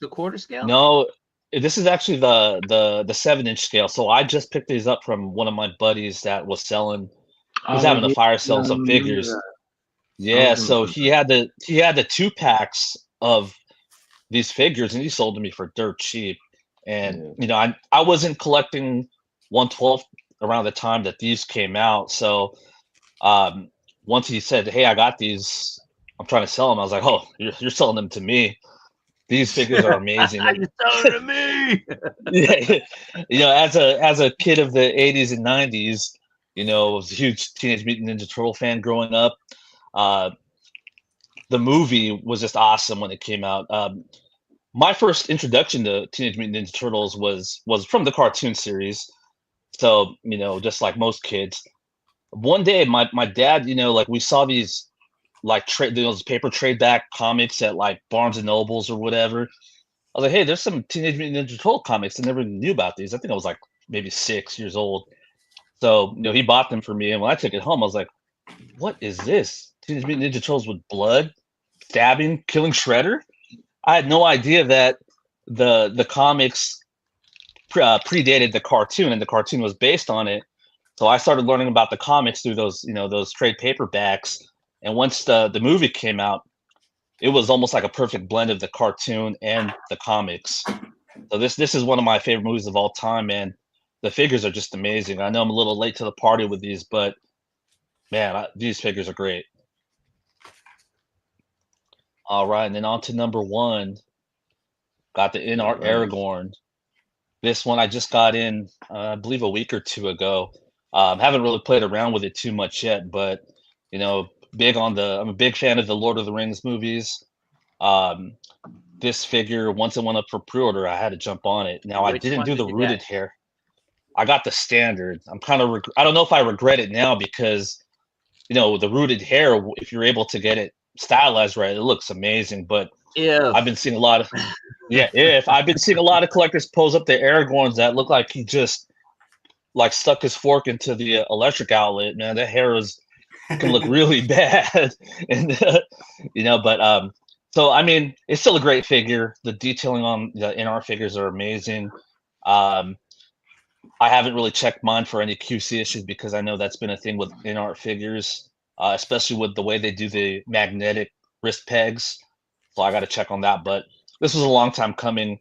the quarter scale. No, this is actually the 7-inch scale. So I just picked these up from one of my buddies that was selling. He was having a fire sale some figures. Yeah, so he had the 2-packs of these figures, and he sold to me for dirt cheap. And you know, I wasn't collecting 112 around the time that these came out. So once he said, "Hey, I got these. I'm trying to sell them," I was like, "Oh, you're selling them to me. These figures are amazing." You're selling to me. Yeah, you know, as a kid of the 80s and 90s, you know, I was a huge Teenage Mutant Ninja Turtle fan growing up. The movie was just awesome when it came out. My first introduction to Teenage Mutant Ninja Turtles was from the cartoon series. So, you know, just like most kids, one day my dad, you know, like we saw these like those paper trade back comics at like Barnes and Nobles or whatever. I was like, hey, there's some Teenage Mutant Ninja Turtle comics. I never knew about these. I think I was like maybe 6 years old. So, you know, he bought them for me. And when I took it home, I was like, what is this? Teenage Mutant Ninja Turtles with blood, stabbing, killing Shredder? I had no idea that the comics predated the cartoon, and the cartoon was based on it. So I started learning about the comics through those, you know, those trade paperbacks. And once the movie came out, it was almost like a perfect blend of the cartoon and the comics. So this is one of my favorite movies of all time, man. The figures are just amazing. I know I'm a little late to the party with these, but man, these figures are great. All right, and then on to number 1. Got the in-art Aragorn. This one I just got in, I believe a week or 2 ago. Haven't really played around with it too much yet, but you know, I'm a big fan of the Lord of the Rings movies. This figure, once it went up for pre-order, I had to jump on it. Now I didn't do the rooted hair. I got the standard. I'm kind of I don't know if I regret it now because, you know, the rooted hair, if you're able to get it stylized right, it looks amazing. But I've been seeing a lot of I've been seeing a lot of collectors pose up their Aragorns that look like he just like stuck his fork into the electric outlet. Man, that hair can look really bad, and you know. But so I mean, it's still a great figure. The detailing on the in-art figures are amazing. I haven't really checked mine for any QC issues because I know that's been a thing with in-art figures, especially with the way they do the magnetic wrist pegs. So I got to check on that. But this was a long time coming.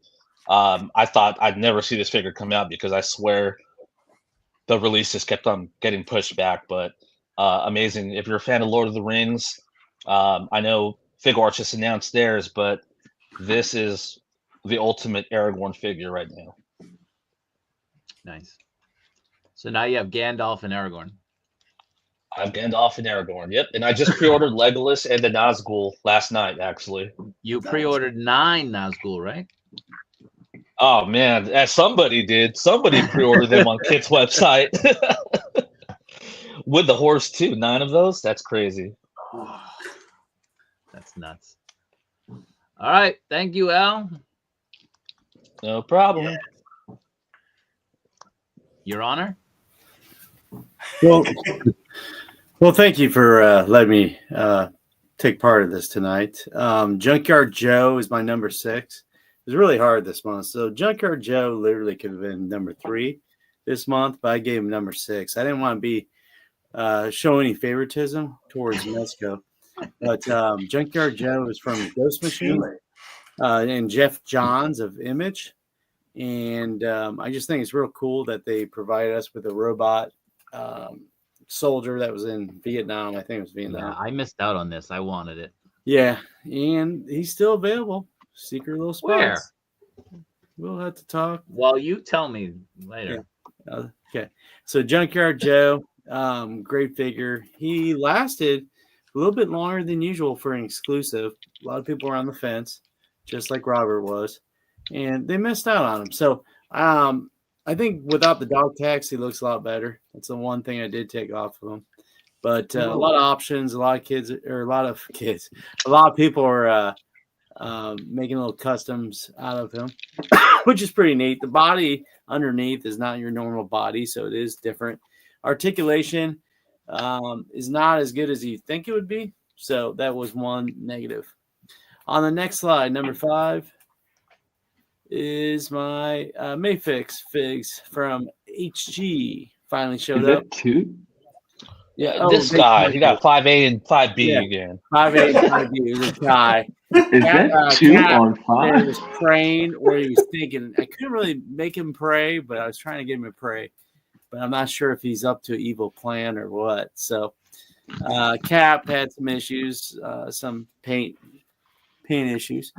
I thought I'd never see this figure come out because I swear the release just kept on getting pushed back. But amazing. If you're a fan of Lord of the Rings, I know Figuarts just announced theirs, but this is the ultimate Aragorn figure right now. Nice. So now you have Gandalf and Aragorn. I have Gandalf and Aragorn. Yep, and I just pre-ordered Legolas and the Nazgul last night. Actually, you pre-ordered 9 Nazgul, right? Oh man, as somebody did. Somebody pre-ordered them on Kit's website with the horse too. 9 of those. That's crazy. That's nuts. All right, thank you, Al. No problem. Yeah. Your Honor. Well, thank you for letting me take part of this tonight. Junkyard Joe is my number 6. It was really hard this month. So Junkyard Joe literally could have been number 3 this month, but I gave him number 6. I didn't want to be show any favoritism towards Mesco, but Junkyard Joe is from Ghost Machine and Jeff Johns of Image. And I just think it's real cool that they provided us with a robot soldier that was in Vietnam. I think it was Vietnam. Yeah, I missed out on this. I wanted it. Yeah, and he's still available. Secret little spots. Where? We'll have to talk. Well, you tell me later. Yeah. Okay. So Junkyard Joe, great figure. He lasted a little bit longer than usual for an exclusive. A lot of people were on the fence, just like Robert was. And they missed out on him. So I think without the dog tags, he looks a lot better. That's the one thing I did take off of him. But a lot of options, a lot of people are making little customs out of him, which is pretty neat. The body underneath is not your normal body, so it is different. Articulation, is not as good as you think it would be. So that was one negative. On the next slide, number 5 is my Mayfix figs from HG. Finally showed up. 2? Yeah, this guy, he got 5A and 5B again. 5A and 5B. It was a tie. Is that 2 on 5? He was praying, or he was thinking. I couldn't really make him pray, but I was trying to get him to pray. But I'm not sure if he's up to an evil plan or what. So Cap had some issues, some paint issues.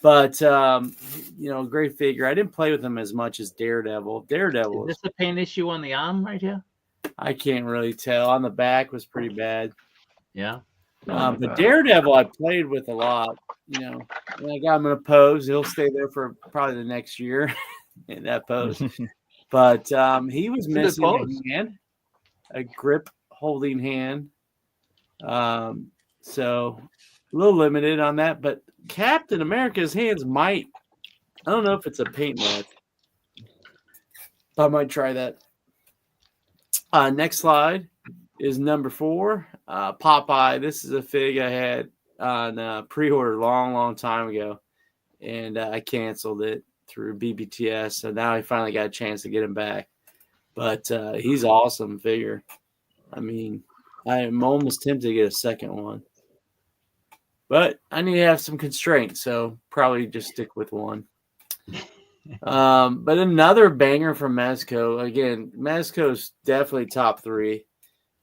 But, great figure. I didn't play with him as much as Daredevil. Is this a paint issue on the arm right here? I can't really tell. On the back was pretty bad. Yeah. But Daredevil I played with a lot. When I got him in a pose, he'll stay there for probably the next year in that pose. But he was missing a hand, a grip holding hand. So a little limited on that. But Captain America's hands I don't know if it's a paint match. I might try that. Next slide is number 4, Popeye. This is a fig I had on pre-order long time ago, and I canceled it through BBTS. So now I finally got a chance to get him back. But he's awesome figure. I mean, I am almost tempted to get a second one, but I need to have some constraints, so probably just stick with one. But another banger from Mezco. Again, Mezco's definitely top 3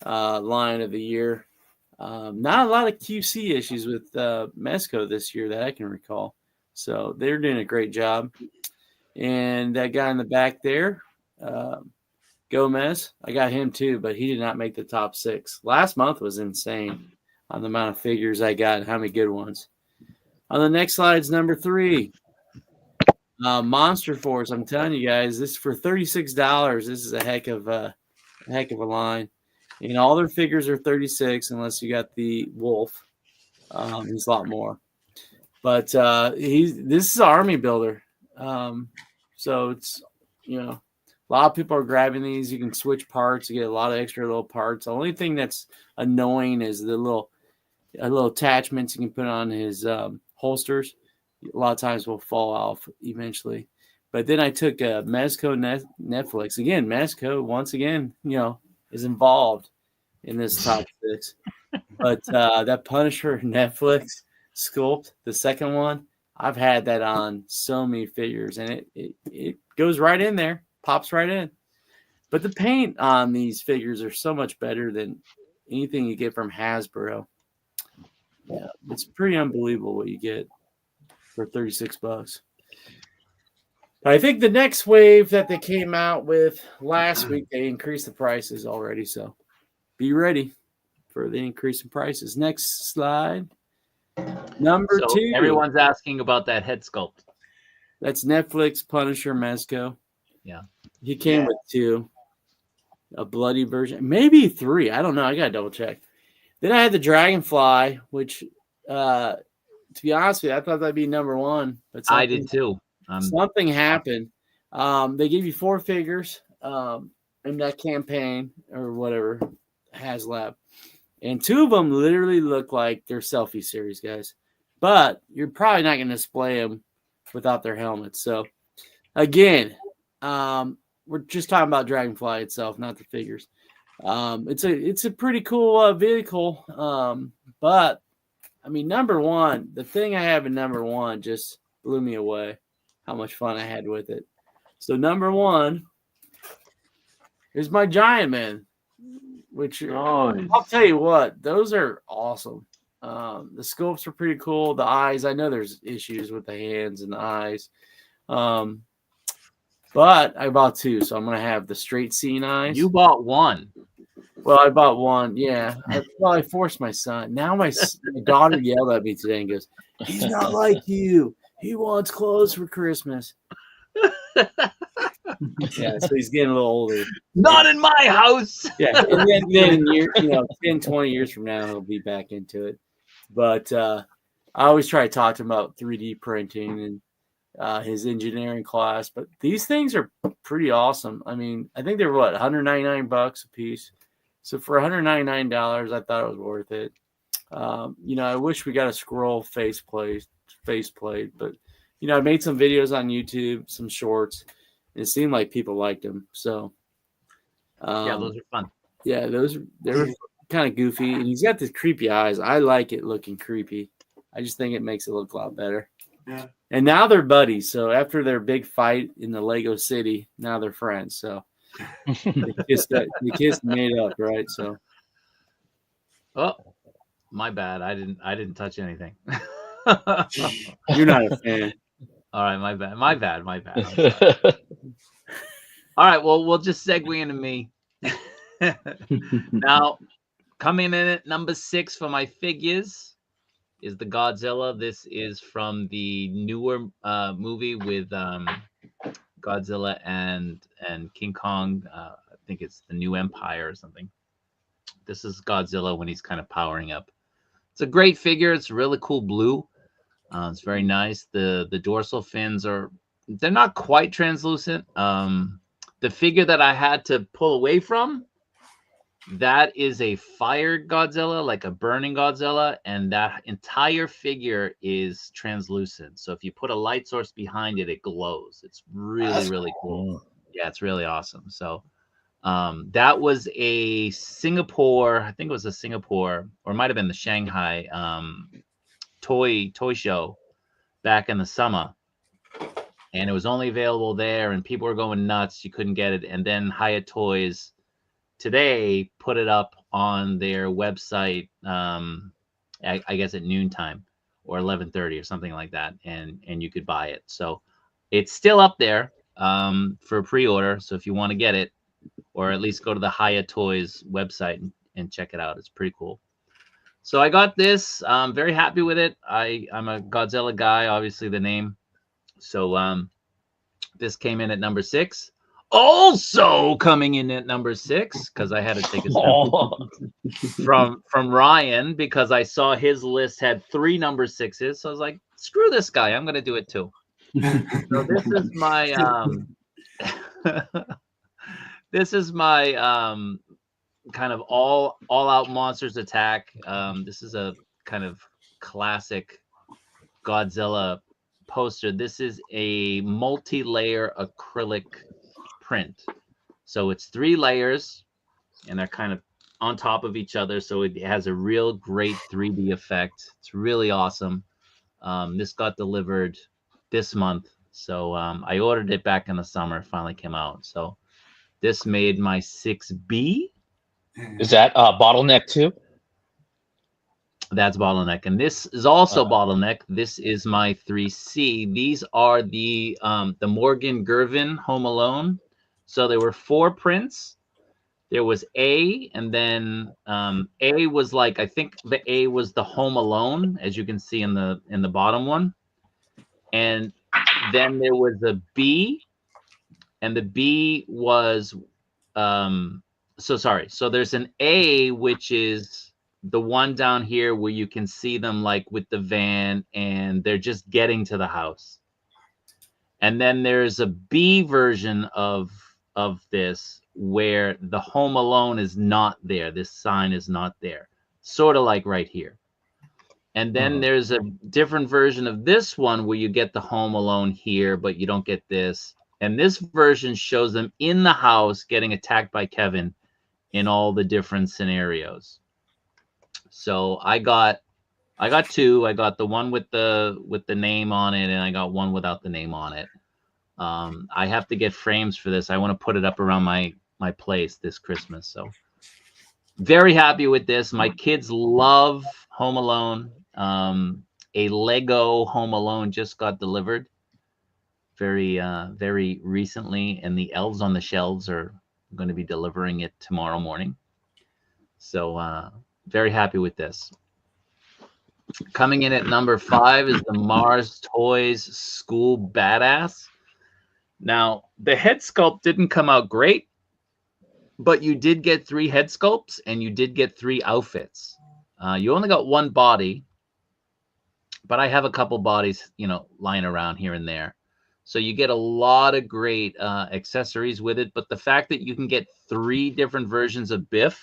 line of the year. Not a lot of QC issues with Mezco this year that I can recall. So they're doing a great job. And that guy in the back there, Gomez, I got him too, but he did not make the top 6. Last month was insane on the amount of figures I got and how many good ones. On the next slide is number 3. Monster Force. I'm telling you guys, this is for $36. This is a heck of a line. And all their figures are $36 unless you got the Wolf. He's a lot more. But this is an army builder. So it's, a lot of people are grabbing these. You can switch parts. You get a lot of extra little parts. The only thing that's annoying is the little attachments you can put on his holsters. A lot of times will fall off eventually. But then I took Mezco Netflix. Again, Mezco, once again, is involved in this top 6. But that Punisher Netflix sculpt, the second one, I've had that on so many figures, and it goes right in there, pops right in. But the paint on these figures are so much better than anything you get from Hasbro. Yeah, it's pretty unbelievable what you get for $36. I think the next wave that they came out with last week, they increased the prices already. So be ready for the increase in prices. Next slide. Number 2. Everyone's asking about that head sculpt. That's Netflix Punisher Mezco. Yeah. He came with 2. A bloody version. Maybe 3. I don't know. I got to double check. Then I had the Dragonfly, which to be honest with you, I thought that'd be number 1. But I did too. Something happened. They gave you 4 figures in that campaign or whatever, HasLab. And 2 of them literally look like they're selfie series, guys. But you're probably not going to display them without their helmets. So, again, we're just talking about Dragonfly itself, not the figures. It's a pretty cool vehicle. But, I mean, number 1, the thing I have in number 1 just blew me away. How much fun I had with it. So number 1 is my Giant Man, which I'll tell you what, those are awesome. The sculpts are pretty cool. The eyes, I know there's issues with the hands and the eyes. But I bought 2, so I'm going to have the straight seeing eyes. You bought 1. Well, I bought 1, yeah. I forced my son. Now my daughter yelled at me today and goes, "He's not like you. He wants clothes for Christmas." Yeah, so he's getting a little older. Not in my house. Yeah, and then 10, 20 years from now, he'll be back into it. But I always try to talk to him about 3D printing and his engineering class. But these things are pretty awesome. I mean, I think they're $199 a piece. So for $199, I thought it was worth it. I wish we got a scroll faceplate, but I made some videos on YouTube, some shorts. And it seemed like people liked them. So yeah, those are fun. Yeah, they were kind of goofy, and he's got the creepy eyes. I like it looking creepy. I just think it makes it look a lot better. Yeah. And now they're buddies. So after their big fight in the Lego City, now they're friends. So they kissed made up, right? So. Oh, my bad. I didn't touch anything. You're not a fan. All right, my bad. All right, well, we'll just segue into me. Now, coming in at number 6 for my figures is the Godzilla. This is from the newer movie with Godzilla and King Kong. I think it's the New Empire or something. This is Godzilla when he's kind of powering up. It's a great figure. It's really cool blue. It's very nice. The dorsal fins they're not quite translucent. The figure that I had to pull away from, that is a fired Godzilla, like a burning Godzilla, and that entire figure is translucent. So if you put a light source behind it, it glows. It's really cool. Yeah, it's really awesome. So that was a Singapore, I think it was a Singapore, or it might have been the Shanghai toy show back in the summer. And it was only available there, and people were going nuts. You couldn't get it. And then Hyatt Toys today put it up on their website, I guess at noontime or 11:30 or something like that, and you could buy it. So it's still up there for pre-order. So if you want to get it, or at least go to the Hyatt Toys website and check it out, it's pretty cool. So I got this. I'm very happy with it. I'm a Godzilla guy, obviously the name. So this came in at number 6. Also coming in at number 6, because I had to take a step from Ryan, because I saw his list had 3 number 6s. So I was like, screw this guy, I'm gonna do it too. So this is my this is my kind of all out monsters attack. This is a kind of classic Godzilla poster. This is a multi-layer acrylic print. So it's 3 layers and they're kind of on top of each other. So it has a real great 3D effect. It's really awesome. This got delivered this month. So I ordered it back in the summer. It finally came out. So this made my 6B. Is that Bottleneck too? That's Bottleneck. And this is also Bottleneck. This is my 3C. These are the Morgan Gervin Home Alone. So there were 4 prints. There was A, and then A was like, I think the A was the Home Alone, as you can see in the bottom one. And then there was a B, and the B was so there's an A, which is the one down here where you can see them like with the van and they're just getting to the house. And then there's a B version of this where the Home Alone is not there. This sign is not there. Sort of like right here. And then there's a different version of this one where you get the Home Alone here, but you don't get this. And this version shows them in the house getting attacked by Kevin in all the different scenarios. So I got 2. I got the one with the name on it, and I got one without the name on it. I have to get frames for this. I want to put it up around my place this Christmas. So very happy with this. My kids love Home Alone. A Lego Home Alone just got delivered very recently, and the elves on the shelves are going to be delivering it tomorrow morning. So very happy with this. Coming in at number 5 is the Mars Toys School Badass. Now, the head sculpt didn't come out great, but you did get 3 head sculpts and you did get 3 outfits. You only got 1 body, but I have a couple bodies, lying around here and there. So you get a lot of great accessories with it. But the fact that you can get 3 different versions of Biff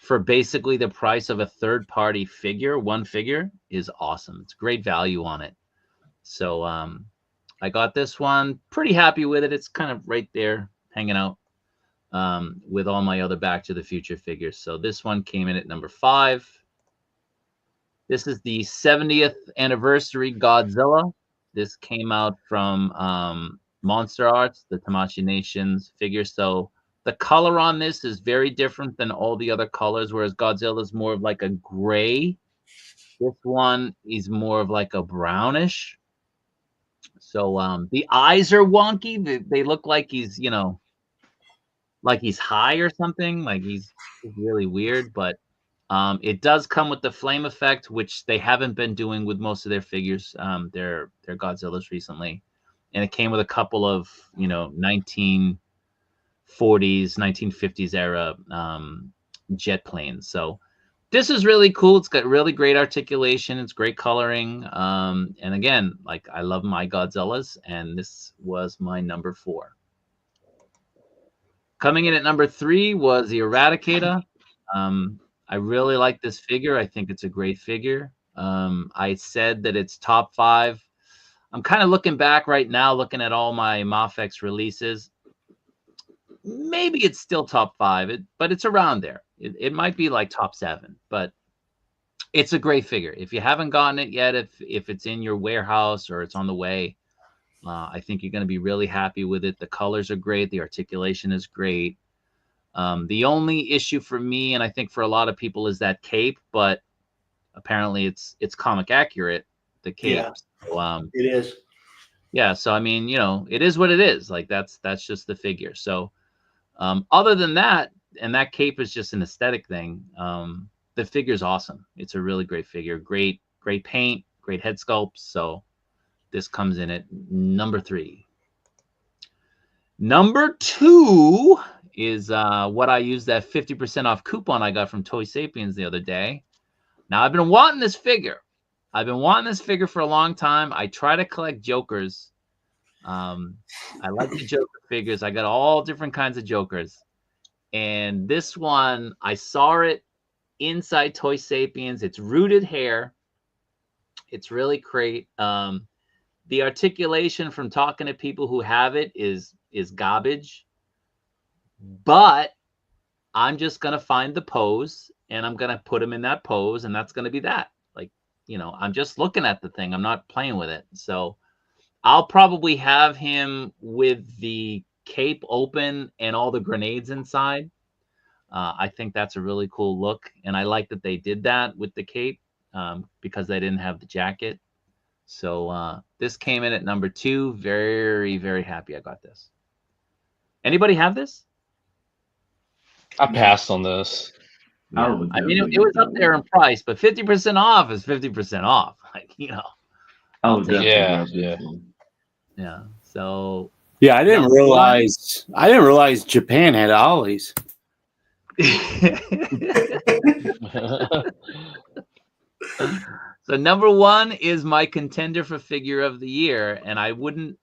for basically the price of a third-party figure, one figure, is awesome. It's great value on it. So I got this one. Pretty happy with it. It's kind of right there hanging out with all my other Back to the Future figures. So this one came in at number 5. This is the 70th anniversary Godzilla. This came out from Monster Arts, the Tamashii Nations figure. So the color on this is very different than all the other colors, whereas Godzilla is more of like a gray. This one is more of like a brownish. So the eyes are wonky. They look like he's, you know, like he's high or something. Like he's really weird, but it does come with the flame effect, which they haven't been doing with most of their figures, their Godzillas recently. And it came with a couple of, you know, 1940s, 1950s era jet planes. So this is really cool. It's got really great articulation. It's great coloring. And again, like, I love my Godzillas, and this was my number 4. Coming in at number 3 was the Eradicator. I really like this figure. I think it's a great figure. I said that it's top 5. I'm kind of looking back right now, looking at all my Mafex releases. Maybe it's still top 5, but it's around there. It might be like top 7, but it's a great figure. If you haven't gotten it yet, if it's in your warehouse or it's on the way, I think you're going to be really happy with it. The colors are great. The articulation is great. The only issue for me, and I think for a lot of people, is that cape, but apparently it's comic accurate, the cape. Yeah, so, it is. Yeah, so I mean, you know, it is what it is. Like that's just the figure. So other than that, and that cape is just an aesthetic thing, the figure's awesome. It's a really great figure. Great paint, great head sculpt. So this comes in at number 3. Number 2 is what I used that 50% off coupon I got from Toys Sapiens the other day. Now, I've been wanting this figure. I've been wanting this figure for a long time. I try to collect Jokers. I like the Joker figures. I got all different kinds of Jokers. And this one, I saw it inside Toy Sapiens. It's rooted hair. It's really great. The articulation from talking to people who have it is garbage. But I'm just going to find the pose, and I'm going to put him in that pose, and that's going to be that. Like, you know, I'm just looking at the thing. I'm not playing with it. So I'll probably have him with the cape open and all the grenades inside. I think that's a really cool look. And I like that they did that with the cape because they didn't have the jacket. So this came in at number 2. Very, very happy I got this. Anybody have this? I passed on this. Yeah. I mean, it was up there in price, but 50% off is 50% off. Like, you know. Yeah. So. Yeah, I didn't realize Japan had ollies. So number 1 is my contender for figure of the year, and I wouldn't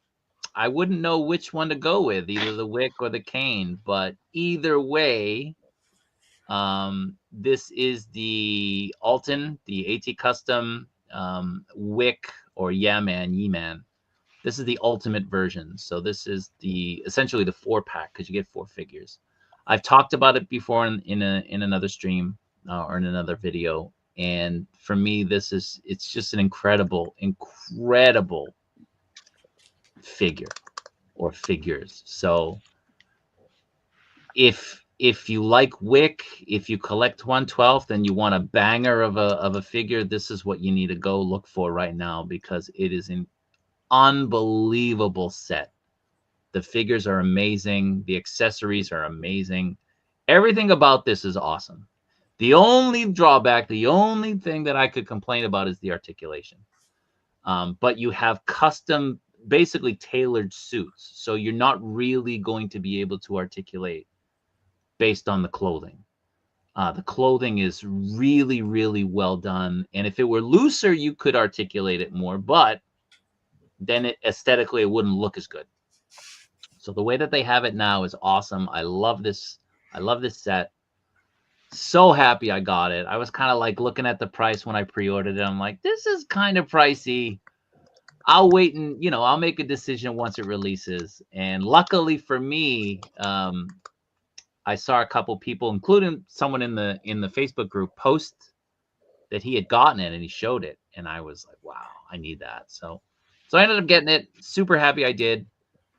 know which one to go with, either the Wick or the Kane, but either way, this is the Alton, the AT Custom Wick or Ye-Man. This is the ultimate version. So this is essentially the 4-pack, because you get 4 figures. I've talked about it before in another stream or in another video, and for me, it's just an incredible figure or figures. So if you like Wick, if you collect 1/12, then you want a banger of a figure, this is what you need to go look for right now, because it is an unbelievable set. The figures are amazing. The accessories are amazing. Everything about this is awesome. The only drawback, the only thing that I could complain about is the articulation. But you have custom, basically tailored suits. So you're not really going to be able to articulate based on the clothing. The clothing is really, really well done. And if it were looser, you could articulate it more, but then aesthetically, it wouldn't look as good. So the way that they have it now is awesome. I love this set. so happy I got it. I was kind of like looking at the price when I pre-ordered it. I'm like, this is kind of pricey. I'll wait and I'll make a decision once it releases. And luckily for me, I saw a couple people, including someone in the Facebook group, post that he had gotten it and he showed it, and I was like, wow, I need that. So I ended up getting it. Super happy I did.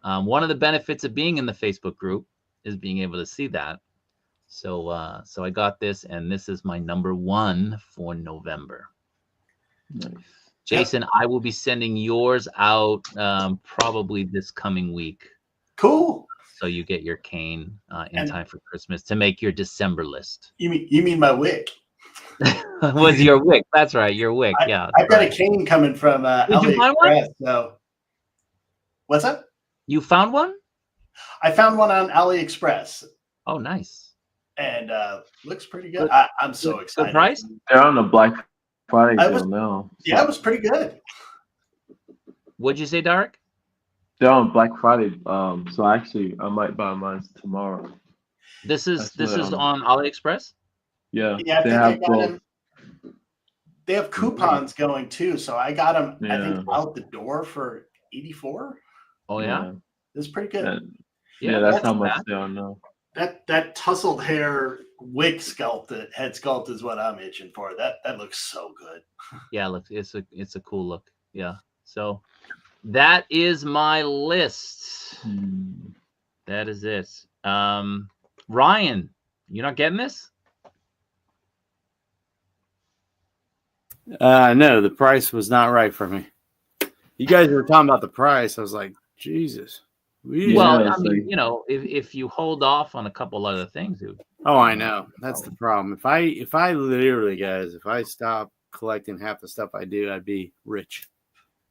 One of the benefits of being in the Facebook group is being able to see that. So I got this, and this is my number 1 for November. Nice. Jason, yep. I will be sending yours out probably this coming week. Cool. So you get your cane in time for Christmas to make your December list. You mean my wick? Was your wick? That's right, your wick. Yeah. I've got a cane coming from AliExpress. So, what's up? You found one? I found one on AliExpress. Oh, nice. And looks pretty good. I'm so excited. Good price? They're on the Black Friday deal now. Yeah, it was pretty good. What'd you say, Derek? They're on Black Friday. So actually, I might buy mine tomorrow. This is on AliExpress? Yeah, they have coupons going too. So I got them, I think, out the door for $84. Oh yeah, it's pretty good. Yeah, that's how much they are now. That tousled hair wig sculpt, head sculpt, is what I'm itching for. That looks so good. Yeah, look, it's a cool look. Yeah, so that is my list. That is it. Ryan, you're not getting this? No, the price was not right for me. You guys were talking about the price. I was like, Jesus. Well, I mean, if you hold off on a couple other things, dude. Oh, I know. That's the problem. If I literally, guys, if I stop collecting half the stuff I do, I'd be rich.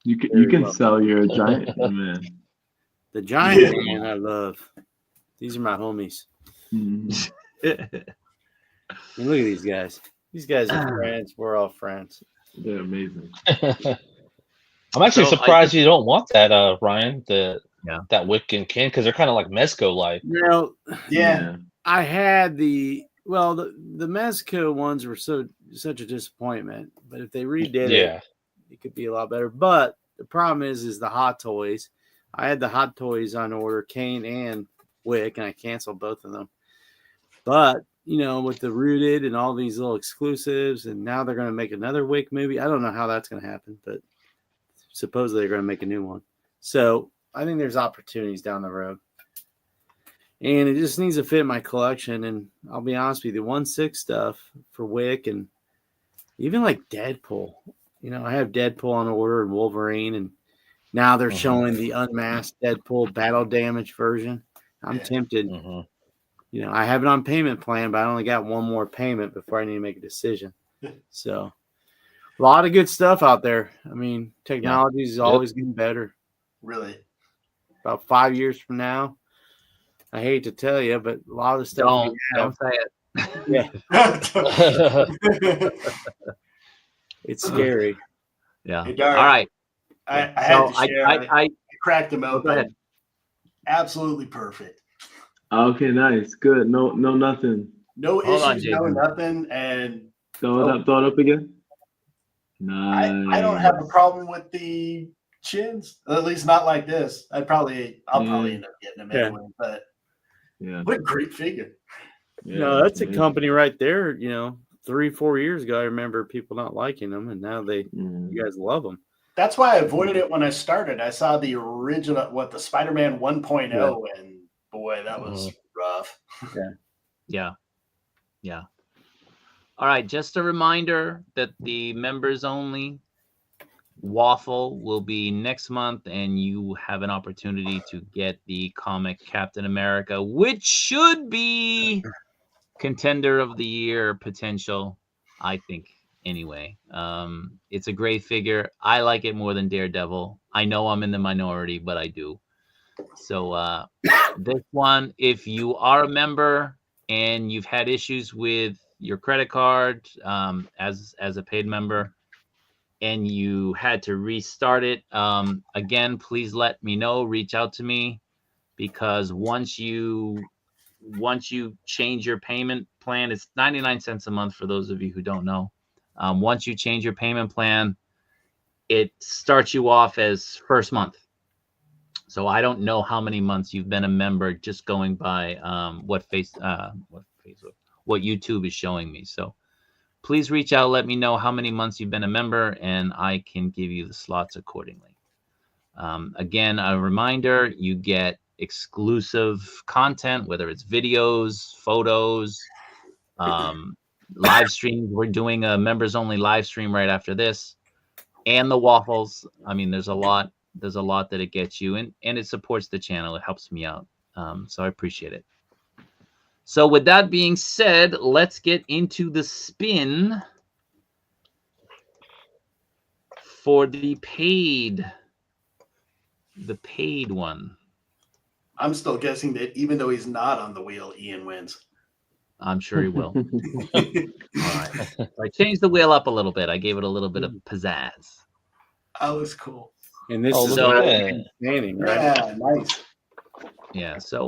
You can sell your giant man. The giant man I love. These are my homies. I mean, look at these guys. These guys are friends. We're all friends. They're amazing. I'm actually surprised you don't want that, Ryan. That wick and can, because they're kind of like Mezco like. Yeah. I had the Mezco ones were such a disappointment. But if they redid it could be a lot better. But the problem is the Hot Toys. I had the Hot Toys on order, cane and wick, and I canceled both of them. But with the Rooted and all these little exclusives, and now they're going to make another wick movie. I don't know how that's going to happen, but supposedly they're going to make a new one. So I think there's opportunities down the road. And it just needs to fit my collection. And I'll be honest with you, the 1/6 stuff for wick and even like Deadpool. I have Deadpool on order and Wolverine, and now they're showing the unmasked Deadpool battle damage version. I'm tempted. I have it on payment plan, but I only got one more payment before I need to make a decision. So a lot of good stuff out there. I mean, technology is always getting better. Really? About 5 years from now, I hate to tell you, but a lot of the stuff don't say it. Yeah. It's scary. Yeah. Hey, Dark, all right. I had to share. I cracked them open. Go ahead. Absolutely perfect. Okay, nice, good. No, nothing. No issues, no nothing, and throw it up again. Nice. I don't have a problem with the chins, at least not like this. I'll probably end up getting them anyway. But what a great figure. Yeah, no, that's a company right there. 3-4 years ago, I remember people not liking them, and now you guys love them. That's why I avoided it when I started. I saw the original, the Spider-Man 1.0, and boy, that was rough. Yeah. All right, just a reminder that the members only waffle will be next month, and you have an opportunity to get the comic Captain America, which should be contender of the year potential, I think. Anyway, it's a great figure. I like it more than Daredevil. I know I'm in the minority, but I do. So this one, if you are a member and you've had issues with your credit card as a paid member and you had to restart it, again, please let me know. Reach out to me, because once you once you change your payment plan, it's 99 cents a month for those of you who don't know. Once you change your payment plan, it starts you off as first month. So I don't know how many months you've been a member, just going by what YouTube is showing me. So please reach out, let me know how many months you've been a member, and I can give you the slots accordingly. Again, a reminder, you get exclusive content, whether it's videos, photos, live streams. We're doing a members only live stream right after this, and the waffles. I mean, there's a lot that it gets you, and it supports the channel. It helps me out. So I appreciate it. So with that being said, let's get into the spin for the paid one. I'm still guessing that even though he's not on the wheel, Ian wins. I'm sure he will. All right. So I changed the wheel up a little bit. I gave it a little bit of pizzazz. Oh, that's cool. And this is standing, right? Yeah, nice. Yeah. So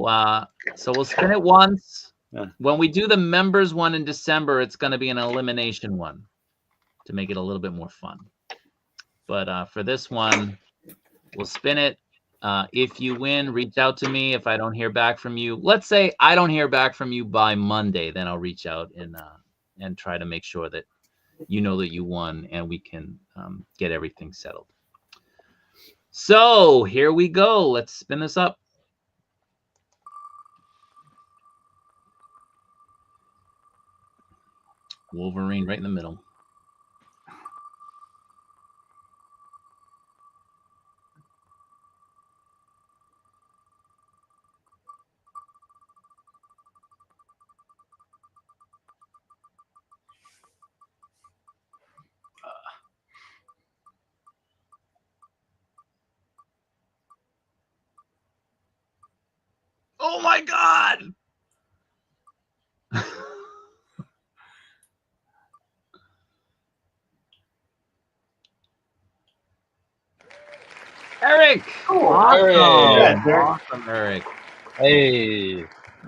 we'll spin it once. Yeah. When we do the members one in December, it's going to be an elimination one to make it a little bit more fun. But for this one, we'll spin it. If you win, reach out to me. If I don't hear back from you, let's say I don't hear back from you by Monday, then I'll reach out and try to make sure that you know that you won and we can get everything settled. So here we go. Let's spin this up. Wolverine right in the middle. Oh my God! Eric! Awesome. Awesome, Eric. Hey.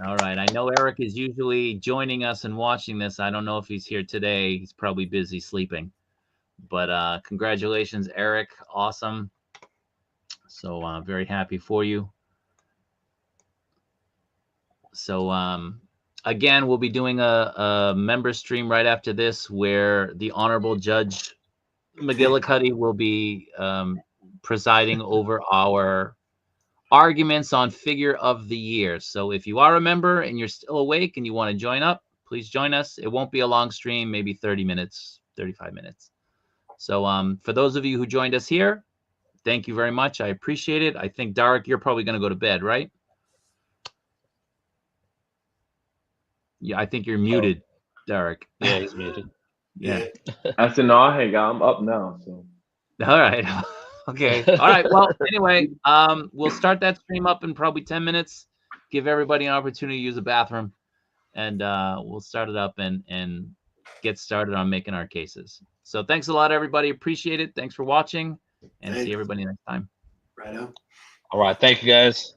All right. I know Eric is usually joining us and watching this. I don't know if he's here today. He's probably busy sleeping. But congratulations, Eric. Awesome. So I'm very happy for you. So again, we'll be doing a member stream right after this where the Honorable Judge McGillicuddy will be presiding over our arguments on figure of the year. So if you are a member and you're still awake and you want to join up, please join us. It won't be a long stream, maybe 30 minutes, 35 minutes. So for those of you who joined us here, thank you very much. I appreciate it. I think, Derek, you're probably going to go to bed, right? Yeah, I think you're muted, Derek. Yeah, he's muted. Yeah. I said, no, hang on. I'm up now. So. All right. Okay. All right. Well, anyway, we'll start that stream up in probably 10 minutes. Give everybody an opportunity to use the bathroom, and we'll start it up and get started on making our cases. So thanks a lot, everybody. Appreciate it. Thanks for watching, and see everybody next time. Right on. All right. Thank you, guys.